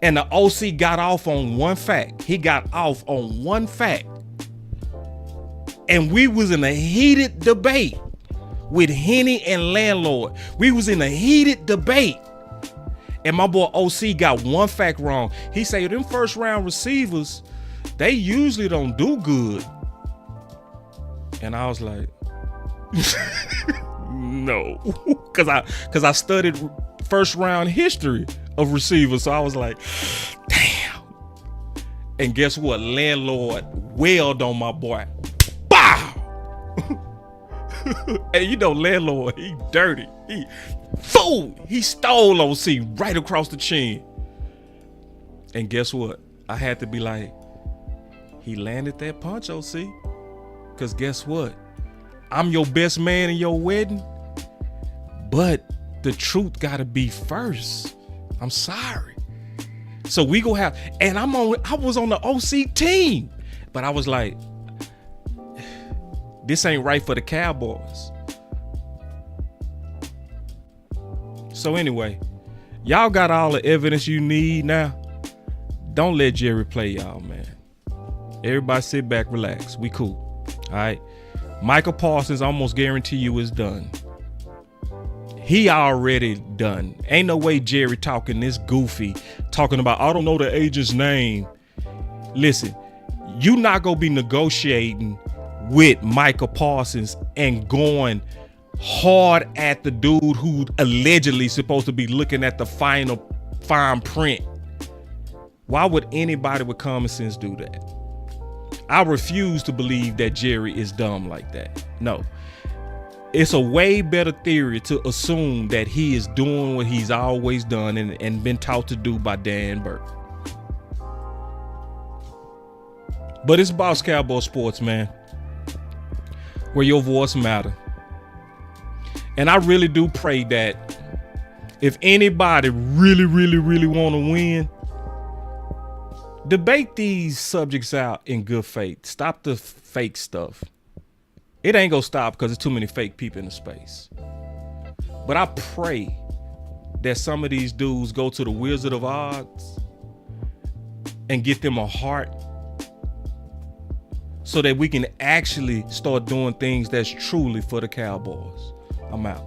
And the OC got off on one fact. He got off on one fact. And we was in a heated debate with Henny and landlord. We was in a heated debate. And my boy OC got one fact wrong. He said, them first round receivers, they usually don't do good. And I was like, no. Cause I studied first round history of receivers. So I was like, damn. And guess what? Landlord wailed on my boy. Bow. And you know, landlord, he dirty. He stole OC right across the chin. And guess what? I had to be like, he landed that punch, OC. Because guess what? I'm your best man in your wedding. But the truth got to be first. I'm sorry. So we go have, and I was on the OC team, but I was like, this ain't right for the Cowboys. So anyway, y'all got all the evidence you need now. Don't let Jerry play y'all, man. Everybody sit back, relax. We cool. All right. Michael Parsons, almost guarantee you is done. He already done. Ain't no way Jerry talking this goofy, talking about, I don't know the agent's name. Listen, you not going to be negotiating with Michael Parsons and going hard at the dude who allegedly supposed to be looking at the fine print. Why would anybody with common sense do that? I refuse to believe that Jerry is dumb like that. No. It's a way better theory to assume that he is doing what he's always done and been taught to do by Dan Burke. But it's Boss Cowboy Sports, man, where your voice matter. And I really do pray that if anybody really want to win, debate these subjects out in good faith. Stop the fake stuff. It ain't gonna stop because there's too many fake people in the space. But I pray that some of these dudes go to the Wizard of Oz and get them a heart so that we can actually start doing things that's truly for the Cowboys. I'm out.